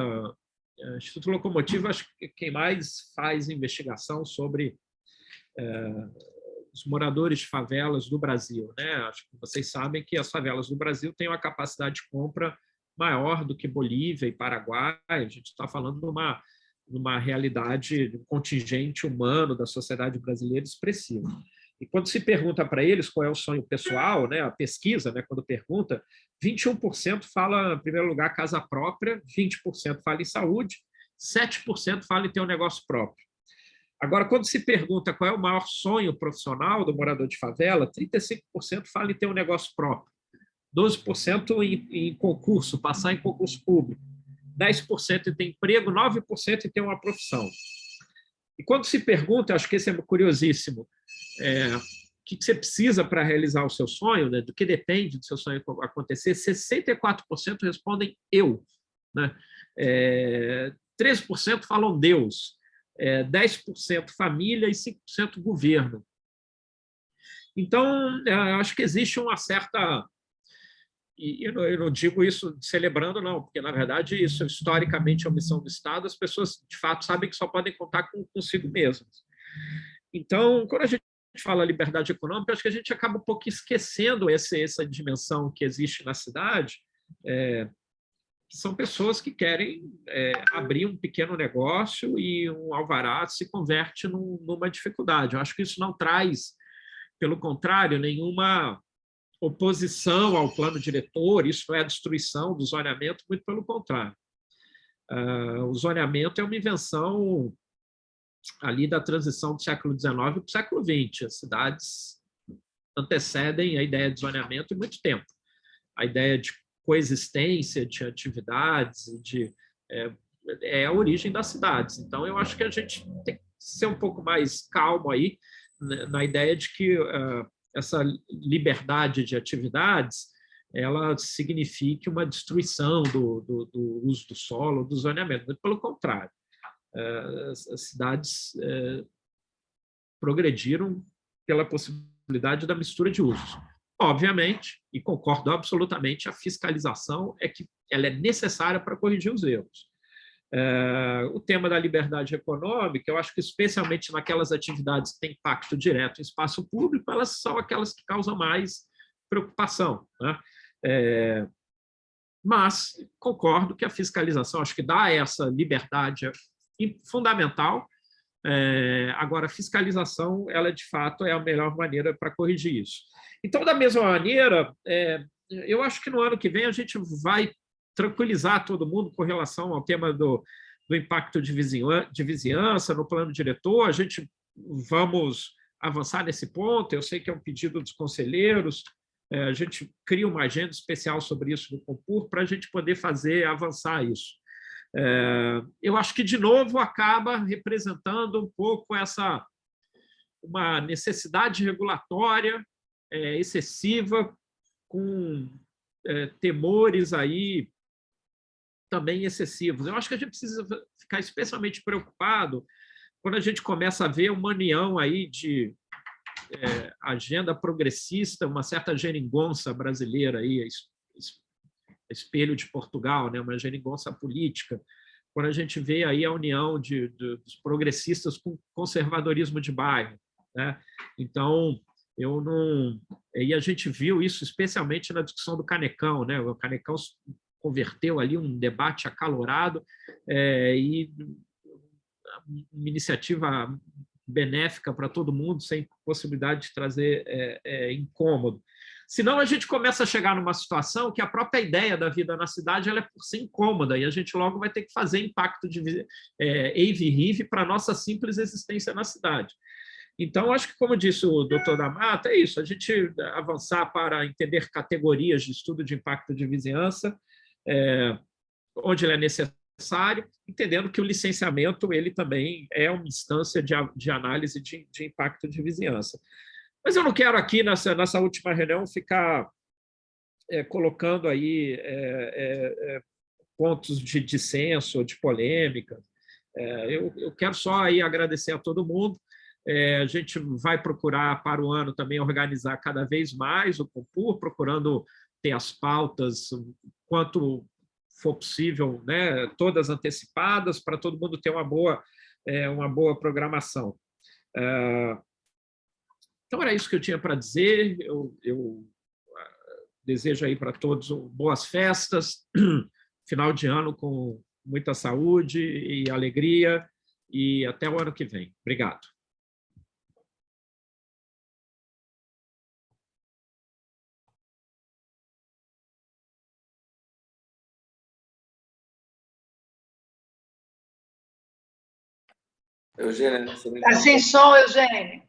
Instituto Locomotiva, acho que quem mais faz investigação sobre os moradores de favelas do Brasil, né? Acho que vocês sabem que as favelas do Brasil têm uma capacidade de compra maior do que Bolívia e Paraguai. A gente está falando de uma realidade, de um contingente humano da sociedade brasileira expressivo. E quando se pergunta para eles qual é o sonho pessoal, né, a pesquisa, né, quando pergunta, 21% fala, em primeiro lugar, casa própria, 20% fala em saúde, 7% fala em ter um negócio próprio. Agora, quando se pergunta qual é o maior sonho profissional do morador de favela, 35% fala em ter um negócio próprio, 12% em concurso, passar em concurso público, 10% em ter emprego, 9% em ter uma profissão. E quando se pergunta, acho que esse é curiosíssimo, o que você precisa para realizar o seu sonho, né? Do que depende do seu sonho acontecer, 64% respondem eu, né? 13% falam Deus, 10% família e 5% governo. Então, acho que existe uma certa... E eu não digo isso celebrando, não, porque, na verdade, isso historicamente é uma missão do Estado, as pessoas, de fato, sabem que só podem contar consigo mesmas. Então, quando a gente fala liberdade econômica, acho que a gente acaba um pouco esquecendo essa dimensão que existe na cidade, que são pessoas que querem abrir um pequeno negócio e um alvará se converte numa dificuldade. Eu acho que isso não traz, pelo contrário, nenhuma oposição ao plano diretor, isso é a destruição do zoneamento, muito pelo contrário. O zoneamento é uma invenção ali da transição do século XIX para o século XX. As cidades antecedem a ideia de zoneamento em muito tempo. A ideia de coexistência, de atividades, é a origem das cidades. Então, eu acho que a gente tem que ser um pouco mais calmo aí, na ideia de que essa liberdade de atividades ela signifique uma destruição do uso do solo, do zoneamento. Muito pelo contrário. As cidades progrediram pela possibilidade da mistura de usos. Obviamente, e concordo absolutamente, a fiscalização ela é necessária para corrigir os erros. O tema da liberdade econômica, eu acho que especialmente naquelas atividades que têm impacto direto em espaço público, elas são aquelas que causam mais preocupação, né? Mas concordo que a fiscalização, acho que dá essa liberdade fundamental. Agora, a fiscalização, ela de fato é a melhor maneira para corrigir isso. Então, da mesma maneira, eu acho que no ano que vem a gente vai tranquilizar todo mundo com relação ao tema do impacto de vizinhança no plano diretor. A gente vamos avançar nesse ponto. Eu sei que é um pedido dos conselheiros. A gente cria uma agenda especial sobre isso no Compur para a gente poder avançar isso. Eu acho que, de novo, acaba representando um pouco essa uma necessidade regulatória excessiva, com temores aí também excessivos. Eu acho que a gente precisa ficar especialmente preocupado quando a gente começa a ver uma união aí de agenda progressista, uma certa geringonça brasileira aí, espelho de Portugal, né? Uma geringonça política, quando a gente vê aí a união dos progressistas com conservadorismo de bairro, né? Então, eu não... E a gente viu isso especialmente na discussão do Canecão, né? O Canecão converteu ali um debate acalorado e uma iniciativa benéfica para todo mundo, sem possibilidade de trazer incômodo. Senão a gente começa a chegar numa situação que a própria ideia da vida na cidade ela é por si incômoda e a gente logo vai ter que fazer impacto de EIV-RIV para a nossa simples existência na cidade. Então, acho que, como disse o doutor da Mata, é isso, a gente avançar para entender categorias de estudo de impacto de vizinhança, onde ele é necessário, entendendo que o licenciamento ele também é uma instância de análise de impacto de vizinhança. Mas eu não quero aqui, nessa última reunião, ficar colocando aí pontos de dissenso, de polêmica. Eu quero só aí agradecer a todo mundo. A gente vai procurar, para o ano, também organizar cada vez mais o Compur, procurando ter as pautas, quanto for possível, né, todas antecipadas, para todo mundo ter uma boa programação. Então, era isso que eu tinha para dizer. Eu desejo aí para todos boas festas, final de ano com muita saúde e alegria, e até o ano que vem. Obrigado. Eugênia, Está sem som, Eugênia?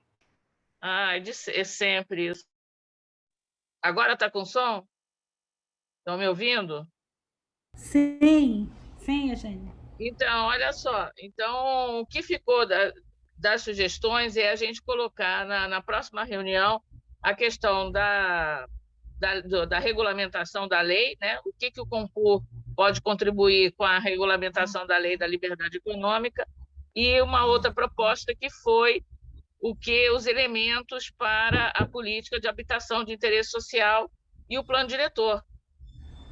É sempre isso. Agora está com som? Estão me ouvindo? Sim, Eugênia. Então, olha só. Então, o que ficou das sugestões é a gente colocar na próxima reunião a questão da regulamentação da lei, né? O que o Compur pode contribuir com a regulamentação da lei da liberdade econômica, e uma outra proposta que foi os elementos para a política de habitação de interesse social e o plano diretor.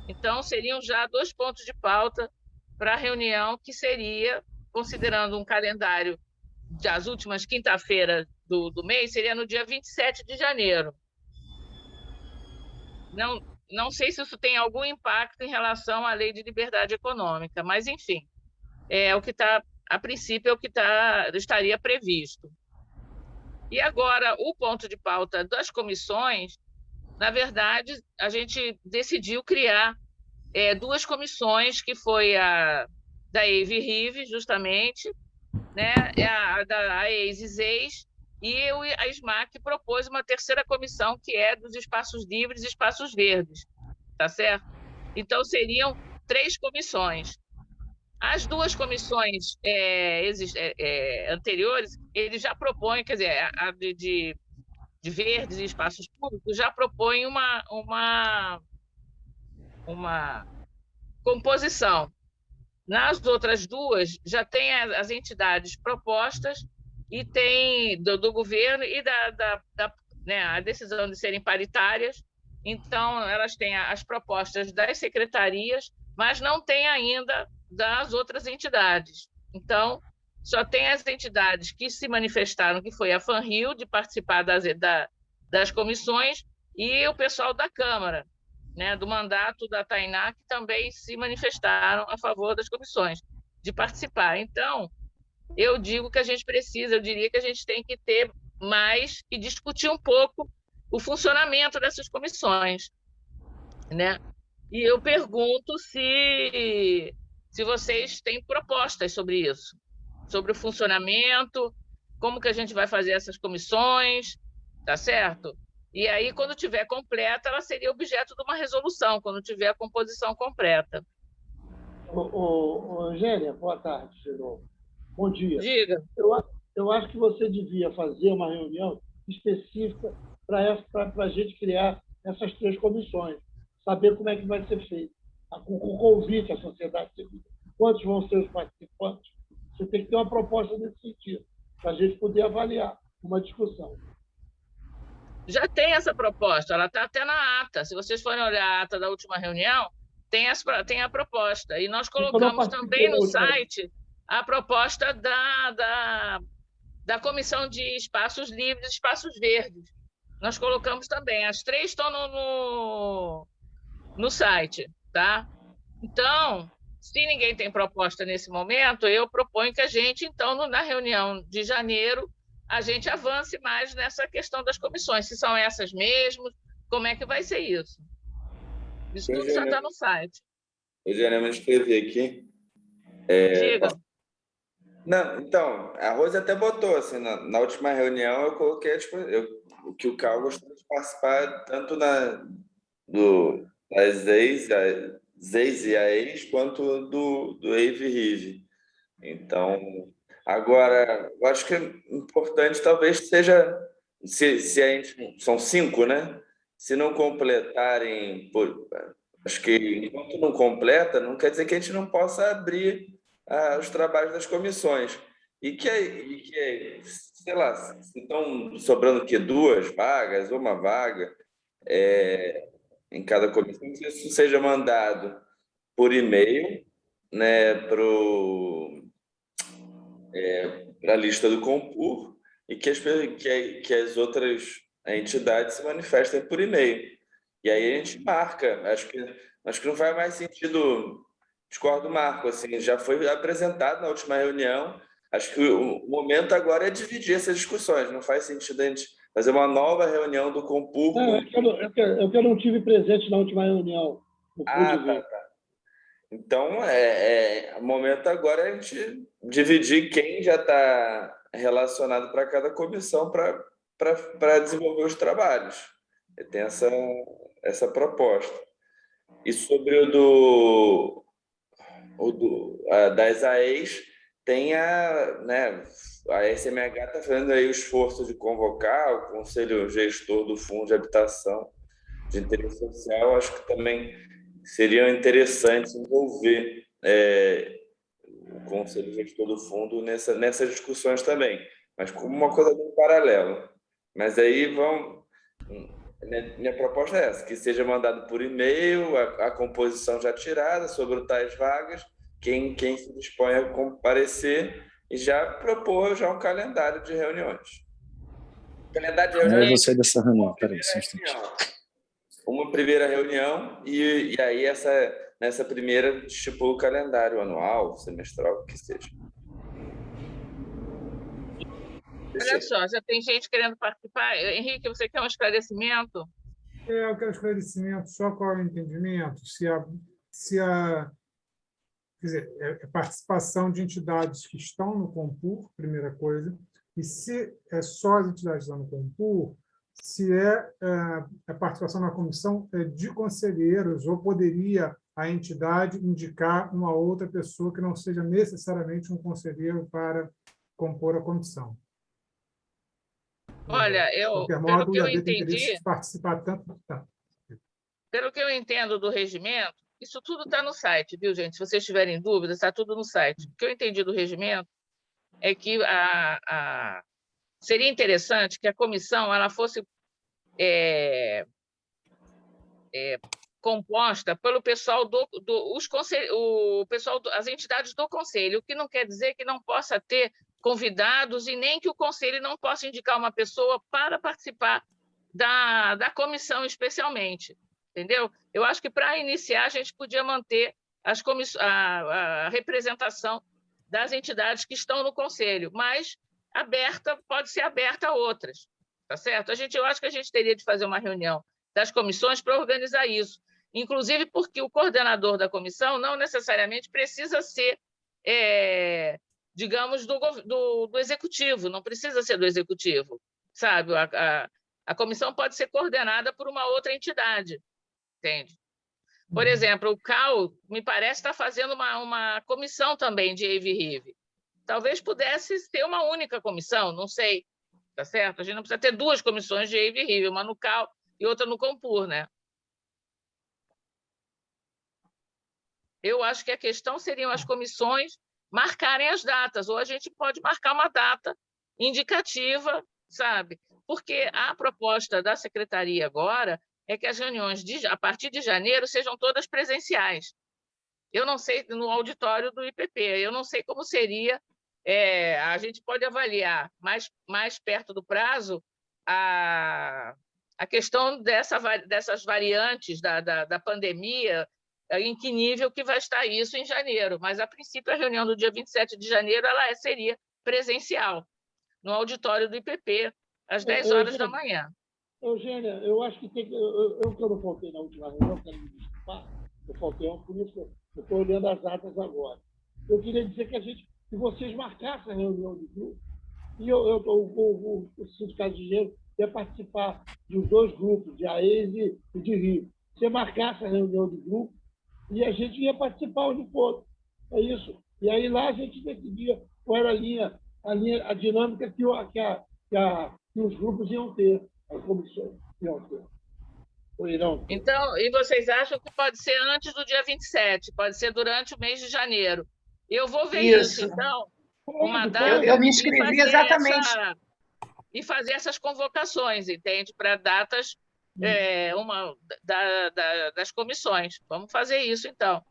Então, seriam já 2 pontos de pauta para a reunião, que seria, considerando um calendário das últimas quinta-feiras do mês, seria no dia 27 de janeiro. Não sei se isso tem algum impacto em relação à lei de liberdade econômica, mas, enfim, a princípio, é o que estaria previsto. E agora, o ponto de pauta das comissões, na verdade, a gente decidiu criar 2 comissões, que foi a da EIV-RIV, justamente, né? A da EIS-ISEIS, e a SMAC propôs uma 3ª comissão, que é dos espaços livres e espaços verdes, tá certo? Então, seriam 3 comissões. As 2 comissões anteriores, ele já propõe, quer dizer, a de verdes e espaços públicos já propõe uma composição. Nas outras 2, já tem as entidades propostas e tem do governo e né, a decisão de serem paritárias. Então, elas têm as propostas das secretarias, mas não tem ainda das outras entidades. Então, só tem as entidades que se manifestaram, que foi a FANRIL, de participar das comissões, e o pessoal da Câmara, né, do mandato da Tainá, que também se manifestaram a favor das comissões, de participar. Então, eu digo que a gente precisa, eu diria que a gente tem que ter mais e discutir um pouco o funcionamento dessas comissões, né? E eu pergunto se vocês têm propostas sobre isso, sobre o funcionamento, como que a gente vai fazer essas comissões, tá certo? E aí, quando tiver completa, ela seria objeto de uma resolução, quando tiver a composição completa. Eugênia, boa tarde de novo. Bom dia. Diga. eu acho que você devia fazer uma reunião específica para a gente criar essas 3 comissões, saber como é que vai ser feito, com o convite à sociedade civil, quantos vão ser os participantes. Você tem que ter uma proposta nesse sentido, para a gente poder avaliar uma discussão. Já tem essa proposta, ela está até na ata. Se vocês forem olhar a ata da última reunião, tem a proposta. E nós colocamos também no site a proposta da Comissão de Espaços Livres e Espaços Verdes. Nós colocamos também. As 3 estão no site, tá? Então, se ninguém tem proposta nesse momento, eu proponho que a gente, então, na reunião de janeiro, a gente avance mais nessa questão das comissões. Se são essas mesmo, como é que vai ser isso? Isso tudo já está no site. Eu me inscrevi aqui. Diga. Não, então, a Rose até botou, assim, na última reunião eu coloquei que o Carl gostaria de participar tanto das ex e a ex, quanto do EIV-RIV. Então, agora, eu acho que é importante, talvez seja, se a gente, são 5, né? Se não completarem, acho que enquanto não completa, não quer dizer que a gente não possa abrir os trabalhos das comissões. E que sei lá, se estão sobrando 2 vagas, 1 vaga em cada comissão, que isso seja mandado por e-mail, né, para a lista do Compur, e que as outras entidades se manifestem por e-mail. E aí a gente marca. Acho que não faz mais sentido. Discordo, Marco. Assim, já foi apresentado na última reunião. Acho que o momento agora é dividir essas discussões. Não faz sentido a gente fazer uma nova reunião do Compur. É que eu não tive presente na última reunião. Tá. Então, o momento agora é a gente dividir quem já está relacionado para cada comissão para desenvolver os trabalhos. Tem essa proposta. E sobre das AEs, tem a SMH está fazendo aí o esforço de convocar o Conselho Gestor do Fundo de Habitação de Interesse Social. Acho que também seria interessante envolver o Conselho Gestor do Fundo nessas discussões também, mas como uma coisa bem paralela. Mas aí minha proposta é essa, que seja mandado por e-mail a composição já tirada sobre tais vagas, quem se dispõe a comparecer, e já propor um calendário de reuniões. Eu vou sair dessa reunião, peraí, só um instante. Uma primeira reunião, e aí nessa primeira estipula o calendário anual, semestral, o que seja. Olha só, já tem gente querendo participar. Henrique, você quer um esclarecimento? Eu quero esclarecimento só qual é o entendimento. Quer dizer, é participação de entidades que estão no Compur, primeira coisa, e se é só as entidades que estão no Compur, se a participação na comissão de conselheiros, ou poderia a entidade indicar uma outra pessoa que não seja necessariamente um conselheiro para compor a comissão. Olha, pelo que eu entendi, participar tanto. Pelo que eu entendo do regimento, isso tudo está no site, viu, gente? Se vocês tiverem dúvidas, está tudo no site. O que eu entendi do regimento é que seria interessante que a comissão ela fosse composta pelo pessoal as entidades do conselho, o que não quer dizer que não possa ter convidados e nem que o conselho não possa indicar uma pessoa para participar da comissão especialmente, entendeu? Eu acho que para iniciar a gente podia manter a representação das entidades que estão no conselho, mas pode ser aberta a outras, tá certo? Eu acho que a gente teria de fazer uma reunião das comissões para organizar isso, inclusive porque o coordenador da comissão não necessariamente precisa ser, digamos, do executivo, não precisa ser do executivo, sabe? A comissão pode ser coordenada por uma outra entidade, entende? Por exemplo, o CAL, me parece, está fazendo uma comissão também de EIV-RIV, talvez pudesse ter uma única comissão, não sei, tá certo? A gente não precisa ter duas comissões de EIV e RIV, uma no CAL e outra no Compur, né? Eu acho que a questão seriam as comissões marcarem as datas, ou a gente pode marcar uma data indicativa, sabe? Porque a proposta da secretaria agora é que as reuniões, a partir de janeiro, sejam todas presenciais. Eu não sei, no auditório do IPP, eu não sei como seria, a gente pode avaliar mais perto do prazo a questão dessas variantes da pandemia, em que nível que vai estar isso em janeiro. Mas, a princípio, a reunião do dia 27 de janeiro seria presencial, no auditório do IPP, às 10 horas da manhã. Eugênia, eu acho que tem que... Eu que eu não faltei na última reunião, quero me desculpar, eu faltei por isso que eu estou olhando as datas agora. Eu queria dizer que vocês marcassem a reunião de grupo, e o Sindicato de Engenheiros ia participar dos dois grupos, de AES e de Rio. Você marcasse a reunião de grupo, e a gente ia participar onde for. É isso. E aí lá a gente decidia qual era a dinâmica que os grupos iam ter, as comissões iam ter. Ou irão ter. Então, e vocês acham que pode ser antes do dia 27, pode ser durante o mês de janeiro? Eu vou ver isso então, uma data. Eu me inscrevi exatamente. E fazer essas convocações, entende? Para datas das comissões. Vamos fazer isso, então.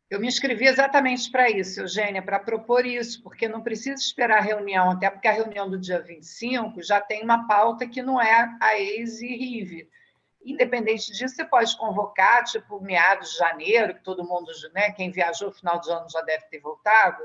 Eu me inscrevi exatamente para isso, Eugênia, para propor isso, porque não precisa esperar a reunião, até porque a reunião do dia 25 já tem uma pauta que não é a AES e RIV. Independente disso, você pode convocar, tipo, meados de janeiro, que todo mundo, né, quem viajou no final de ano já deve ter voltado,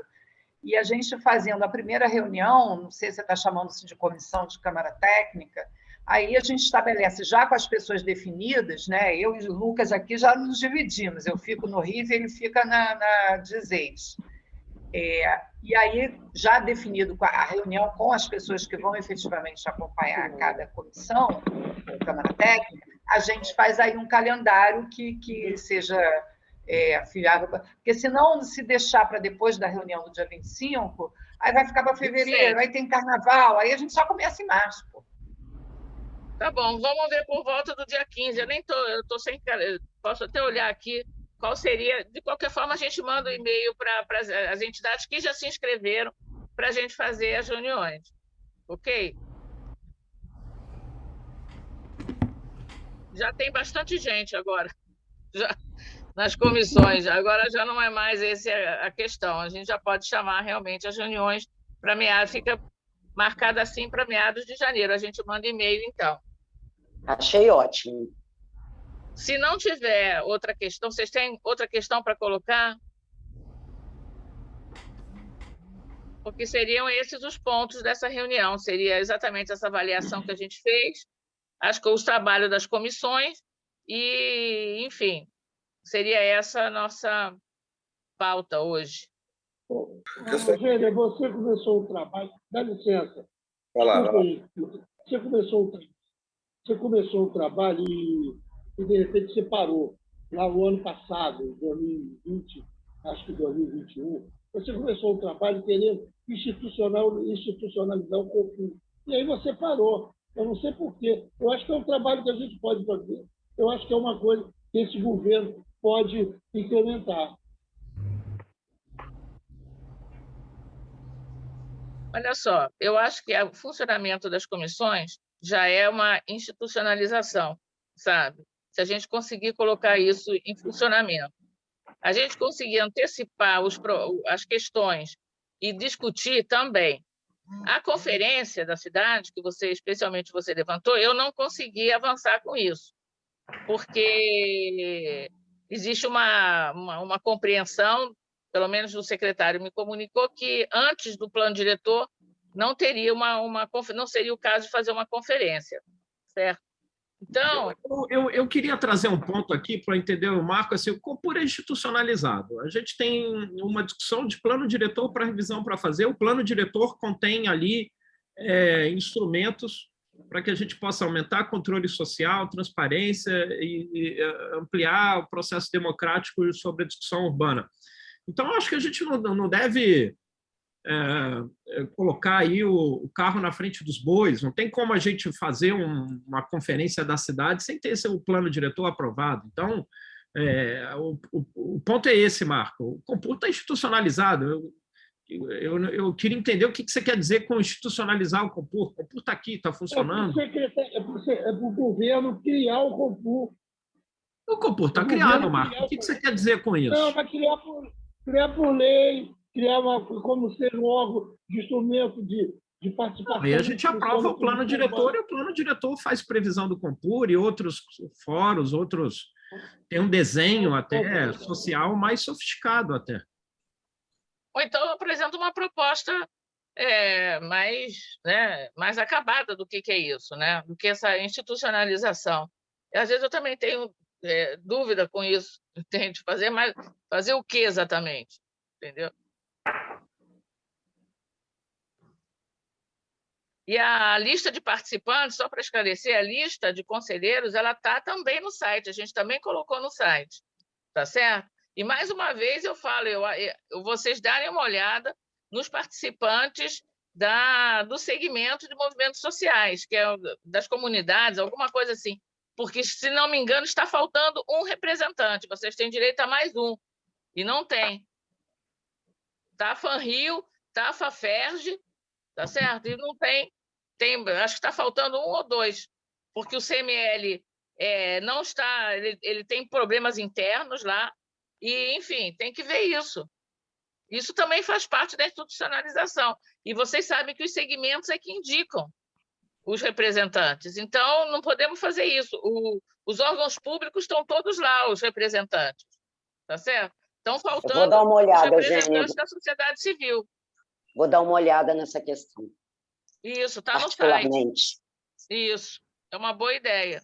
e a gente fazendo a primeira reunião, não sei se você está chamando-se de comissão de Câmara Técnica, aí a gente estabelece já com as pessoas definidas, né? Eu e o Lucas aqui já nos dividimos, eu fico no RIV e ele fica na DISEIS. E aí, já definido a reunião com as pessoas que vão efetivamente acompanhar cada comissão, Câmara Técnica, a gente faz aí um calendário que seja fiável, porque senão, se deixar para depois da reunião do dia 25, aí vai ficar para fevereiro, aí tem carnaval, aí a gente só começa em março, pô. Tá bom, vamos ver por volta do dia 15. Eu tô sem... Posso até olhar aqui qual seria... De qualquer forma, a gente manda um e-mail para as entidades que já se inscreveram para a gente fazer as reuniões. Ok? Já tem bastante gente agora, já, nas comissões. Agora já não é mais essa a questão. A gente já pode chamar realmente as reuniões para meados. Fica marcada assim para meados de janeiro. A gente manda e-mail, então. Achei ótimo. Se não tiver outra questão, vocês têm outra questão para colocar? Porque seriam esses os pontos dessa reunião. Seria exatamente essa avaliação que a gente fez, os trabalhos das comissões e, enfim, seria essa a nossa pauta hoje. Eugênia, você começou o trabalho... Dá licença. Olá. Você começou o trabalho e de repente você parou. Lá no ano passado, 2020, acho que 2021, você começou o trabalho querendo institucionalizar o Compur. E aí você parou. Eu não sei por quê. Eu acho que é um trabalho que a gente pode fazer. Eu acho que é uma coisa que esse governo pode implementar. Olha só, eu acho que o funcionamento das comissões já é uma institucionalização, sabe? Se a gente conseguir colocar isso em funcionamento. A gente conseguir antecipar as questões e discutir também. A conferência da cidade, que especialmente você levantou, eu não consegui avançar com isso, porque existe uma compreensão, pelo menos o secretário me comunicou, que antes do plano diretor não teria não seria o caso de fazer uma conferência, certo? Então, eu queria trazer um ponto aqui para entender o Marco, assim, o Compur é institucionalizado. A gente tem uma discussão de plano diretor para revisão para fazer. O plano diretor contém ali instrumentos para que a gente possa aumentar controle social, transparência e ampliar o processo democrático sobre a discussão urbana. Então, acho que a gente não deve colocar aí o carro na frente dos bois. Não tem como a gente fazer uma conferência da cidade sem ter o plano diretor aprovado. Então, o ponto é esse, Marco. O Compur está institucionalizado. Eu queria entender o que você quer dizer com institucionalizar o Compur. O Compur está aqui, está funcionando. É para o governo criar o Compur. O Compur está criado, Marco. O que você quer dizer com isso? Não, vai criar por lei, criar como ser um órgão de instrumento de participação. Aí a gente aprova o plano diretor e o plano diretor faz previsão do Compur e outros fóruns, tem um desenho até social mais sofisticado até. Ou então apresenta uma proposta mais acabada do que é isso, né? Do que essa institucionalização. E, às vezes eu também tenho dúvida com isso, entende? Fazer o que exatamente, entendeu? E a lista de participantes, só para esclarecer, a lista de conselheiros, ela está também no site, a gente também colocou no site, tá certo? E, mais uma vez, eu falo, vocês darem uma olhada nos participantes do segmento de movimentos sociais, que é das comunidades, alguma coisa assim, porque, se não me engano, está faltando um representante, vocês têm direito a mais um, e não tem. Tá a FanRio, tá a FAFERJ, tá certo? E não tem, acho que está faltando um ou dois, porque o CML não está, ele tem problemas internos lá, e, enfim, tem que ver isso. Isso também faz parte da institucionalização. E vocês sabem que os segmentos é que indicam os representantes. Então, não podemos fazer isso. Os órgãos públicos estão todos lá, os representantes. Tá certo? Estão faltando vou dar uma olhada, os representantes da sociedade civil. Vou dar uma olhada nessa questão. Isso, está no site. Isso, é uma boa ideia.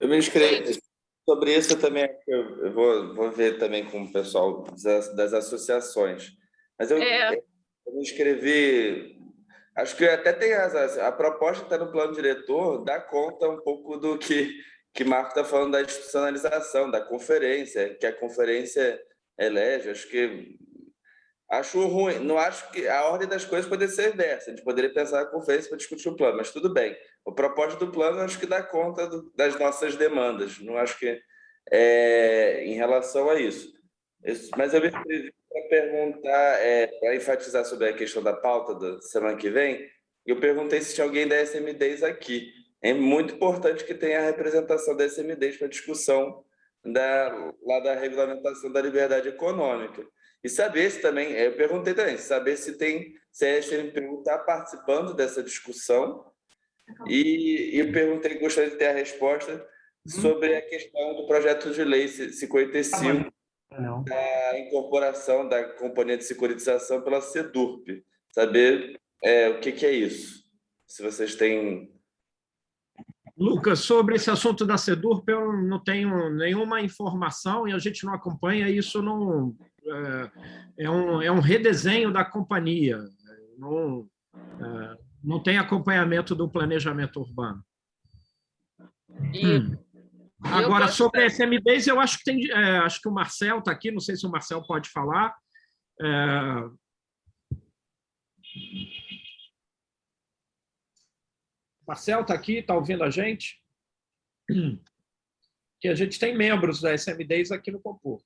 Eu me inscrevi sobre isso também. Eu vou ver também com o pessoal das associações. Mas eu me inscrevi. Acho que até tem a proposta que está no plano diretor, dá conta um pouco do que Marco está falando da institucionalização, da conferência, que a conferência elege. Acho ruim, não acho que a ordem das coisas poderia ser inversa, a gente poderia pensar na conferência para discutir o plano, mas tudo bem. A proposta do plano acho que dá conta das nossas demandas, não acho que em relação a isso. Mas eu me inscrevi para perguntar, para enfatizar sobre a questão da pauta da semana que vem, eu perguntei se tinha alguém da SM10 aqui. É muito importante que tenha a representação da SM10 para discussão lá da regulamentação da liberdade econômica. E saber se também, eu perguntei também, saber se a SMPU está participando dessa discussão, e eu perguntei, gostaria de ter a resposta sobre a questão do projeto de lei 55, da incorporação da Companhia de Securitização pela SEDURP. Saber o que é isso, se vocês têm... Lucas, sobre esse assunto da SEDURP, eu não tenho nenhuma informação e a gente não acompanha, isso não... É um redesenho da companhia, não tem acompanhamento do planejamento urbano. Agora, sobre a SM10, eu acho que acho que o Marcel está aqui, não sei se o Marcel pode falar. Marcel está aqui, está ouvindo a gente? Que a gente tem membros da SM10 aqui no Compur.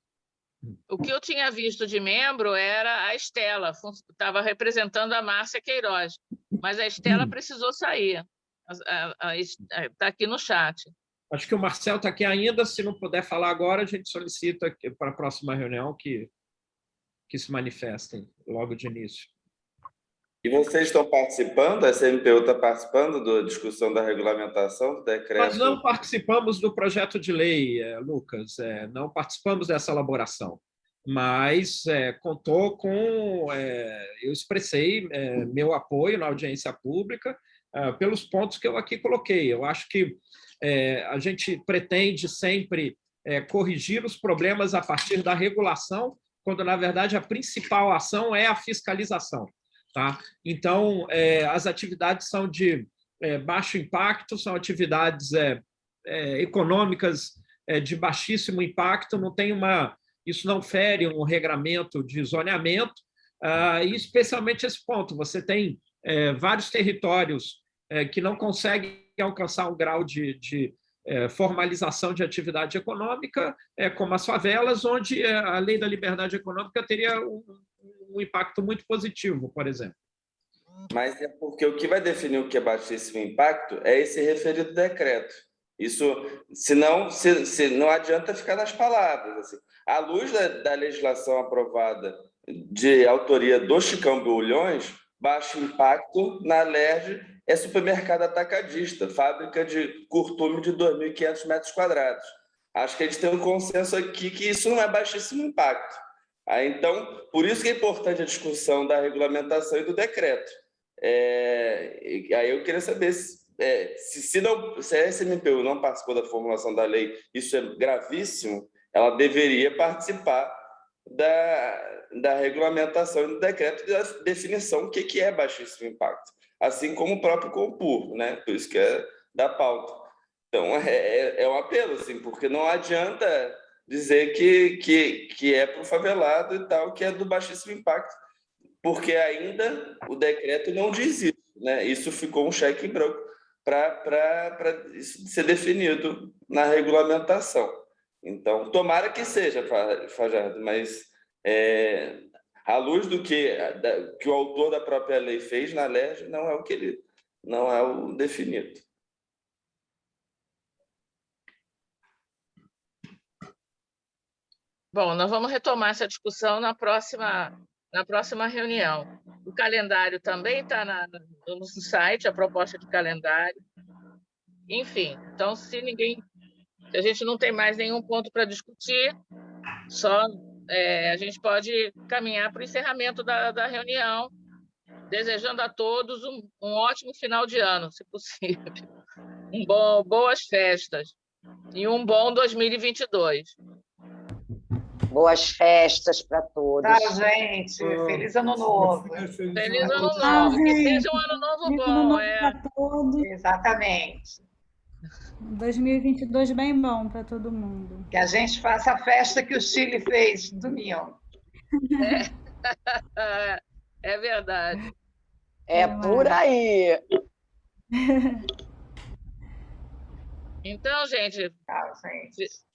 O que eu tinha visto de membro era a Estela, estava representando a Márcia Queiroz, mas a Estela precisou sair. Está aqui no chat. Acho que o Marcel está aqui ainda, se não puder falar agora, a gente solicita para a próxima reunião que se manifestem logo de início. E vocês estão participando? A SMPU está participando da discussão da regulamentação do decreto? Nós não participamos do projeto de lei, Lucas, não participamos dessa elaboração, mas contou com... eu expressei meu apoio na audiência pública pelos pontos que eu aqui coloquei. Eu acho que a gente pretende sempre corrigir os problemas a partir da regulação, quando, na verdade, a principal ação é a fiscalização. Tá? Então, as atividades são de baixo impacto, são atividades econômicas de baixíssimo impacto, não tem uma isso não fere um regramento de zoneamento, e especialmente esse ponto, você tem vários territórios que não conseguem alcançar um grau de formalização de atividade econômica, como as favelas, onde a lei da liberdade econômica teria um impacto muito positivo, por exemplo. Mas é porque o que vai definir o que é baixíssimo impacto é esse referido decreto. Isso, senão, não adianta ficar nas palavras. Assim. À luz da legislação aprovada de autoria do Chicão Bulhões, baixo impacto na LERJ é supermercado atacadista, fábrica de curtume de 2.500 metros quadrados. Acho que a gente tem um consenso aqui que isso não é baixíssimo impacto. Então, por isso que é importante a discussão da regulamentação e do decreto. Aí eu queria saber se a SMPU não participou da formulação da lei, isso é gravíssimo, ela deveria participar da regulamentação e do decreto da definição do que é baixíssimo impacto, assim como o próprio Compur, né? Por isso que é da pauta. Então, é um apelo, assim, porque não adianta dizer que é para o favelado e tal, que é do baixíssimo impacto, porque ainda o decreto não diz isso, né? Isso ficou um cheque em branco para isso ser definido na regulamentação. Então, tomara que seja, Fajardo, mas à luz do que o autor da própria lei fez na LERJ, não é o definido. Bom, nós vamos retomar essa discussão na próxima reunião. O calendário também está no site, a proposta de calendário. Enfim, então, se a gente não tem mais nenhum ponto para discutir, só a gente pode caminhar para o encerramento da reunião, desejando a todos um ótimo final de ano, se possível. Boas festas e um bom 2022. Boas festas para todos. Tá, gente. Feliz Ano Novo. Feliz Ano Novo. Que seja um ano novo bom. Ano novo para todos. Exatamente. 2022 bem bom para todo mundo. Que a gente faça a festa que o Chile fez domingo. É verdade. É por aí. Então, gente, Tchau, gente.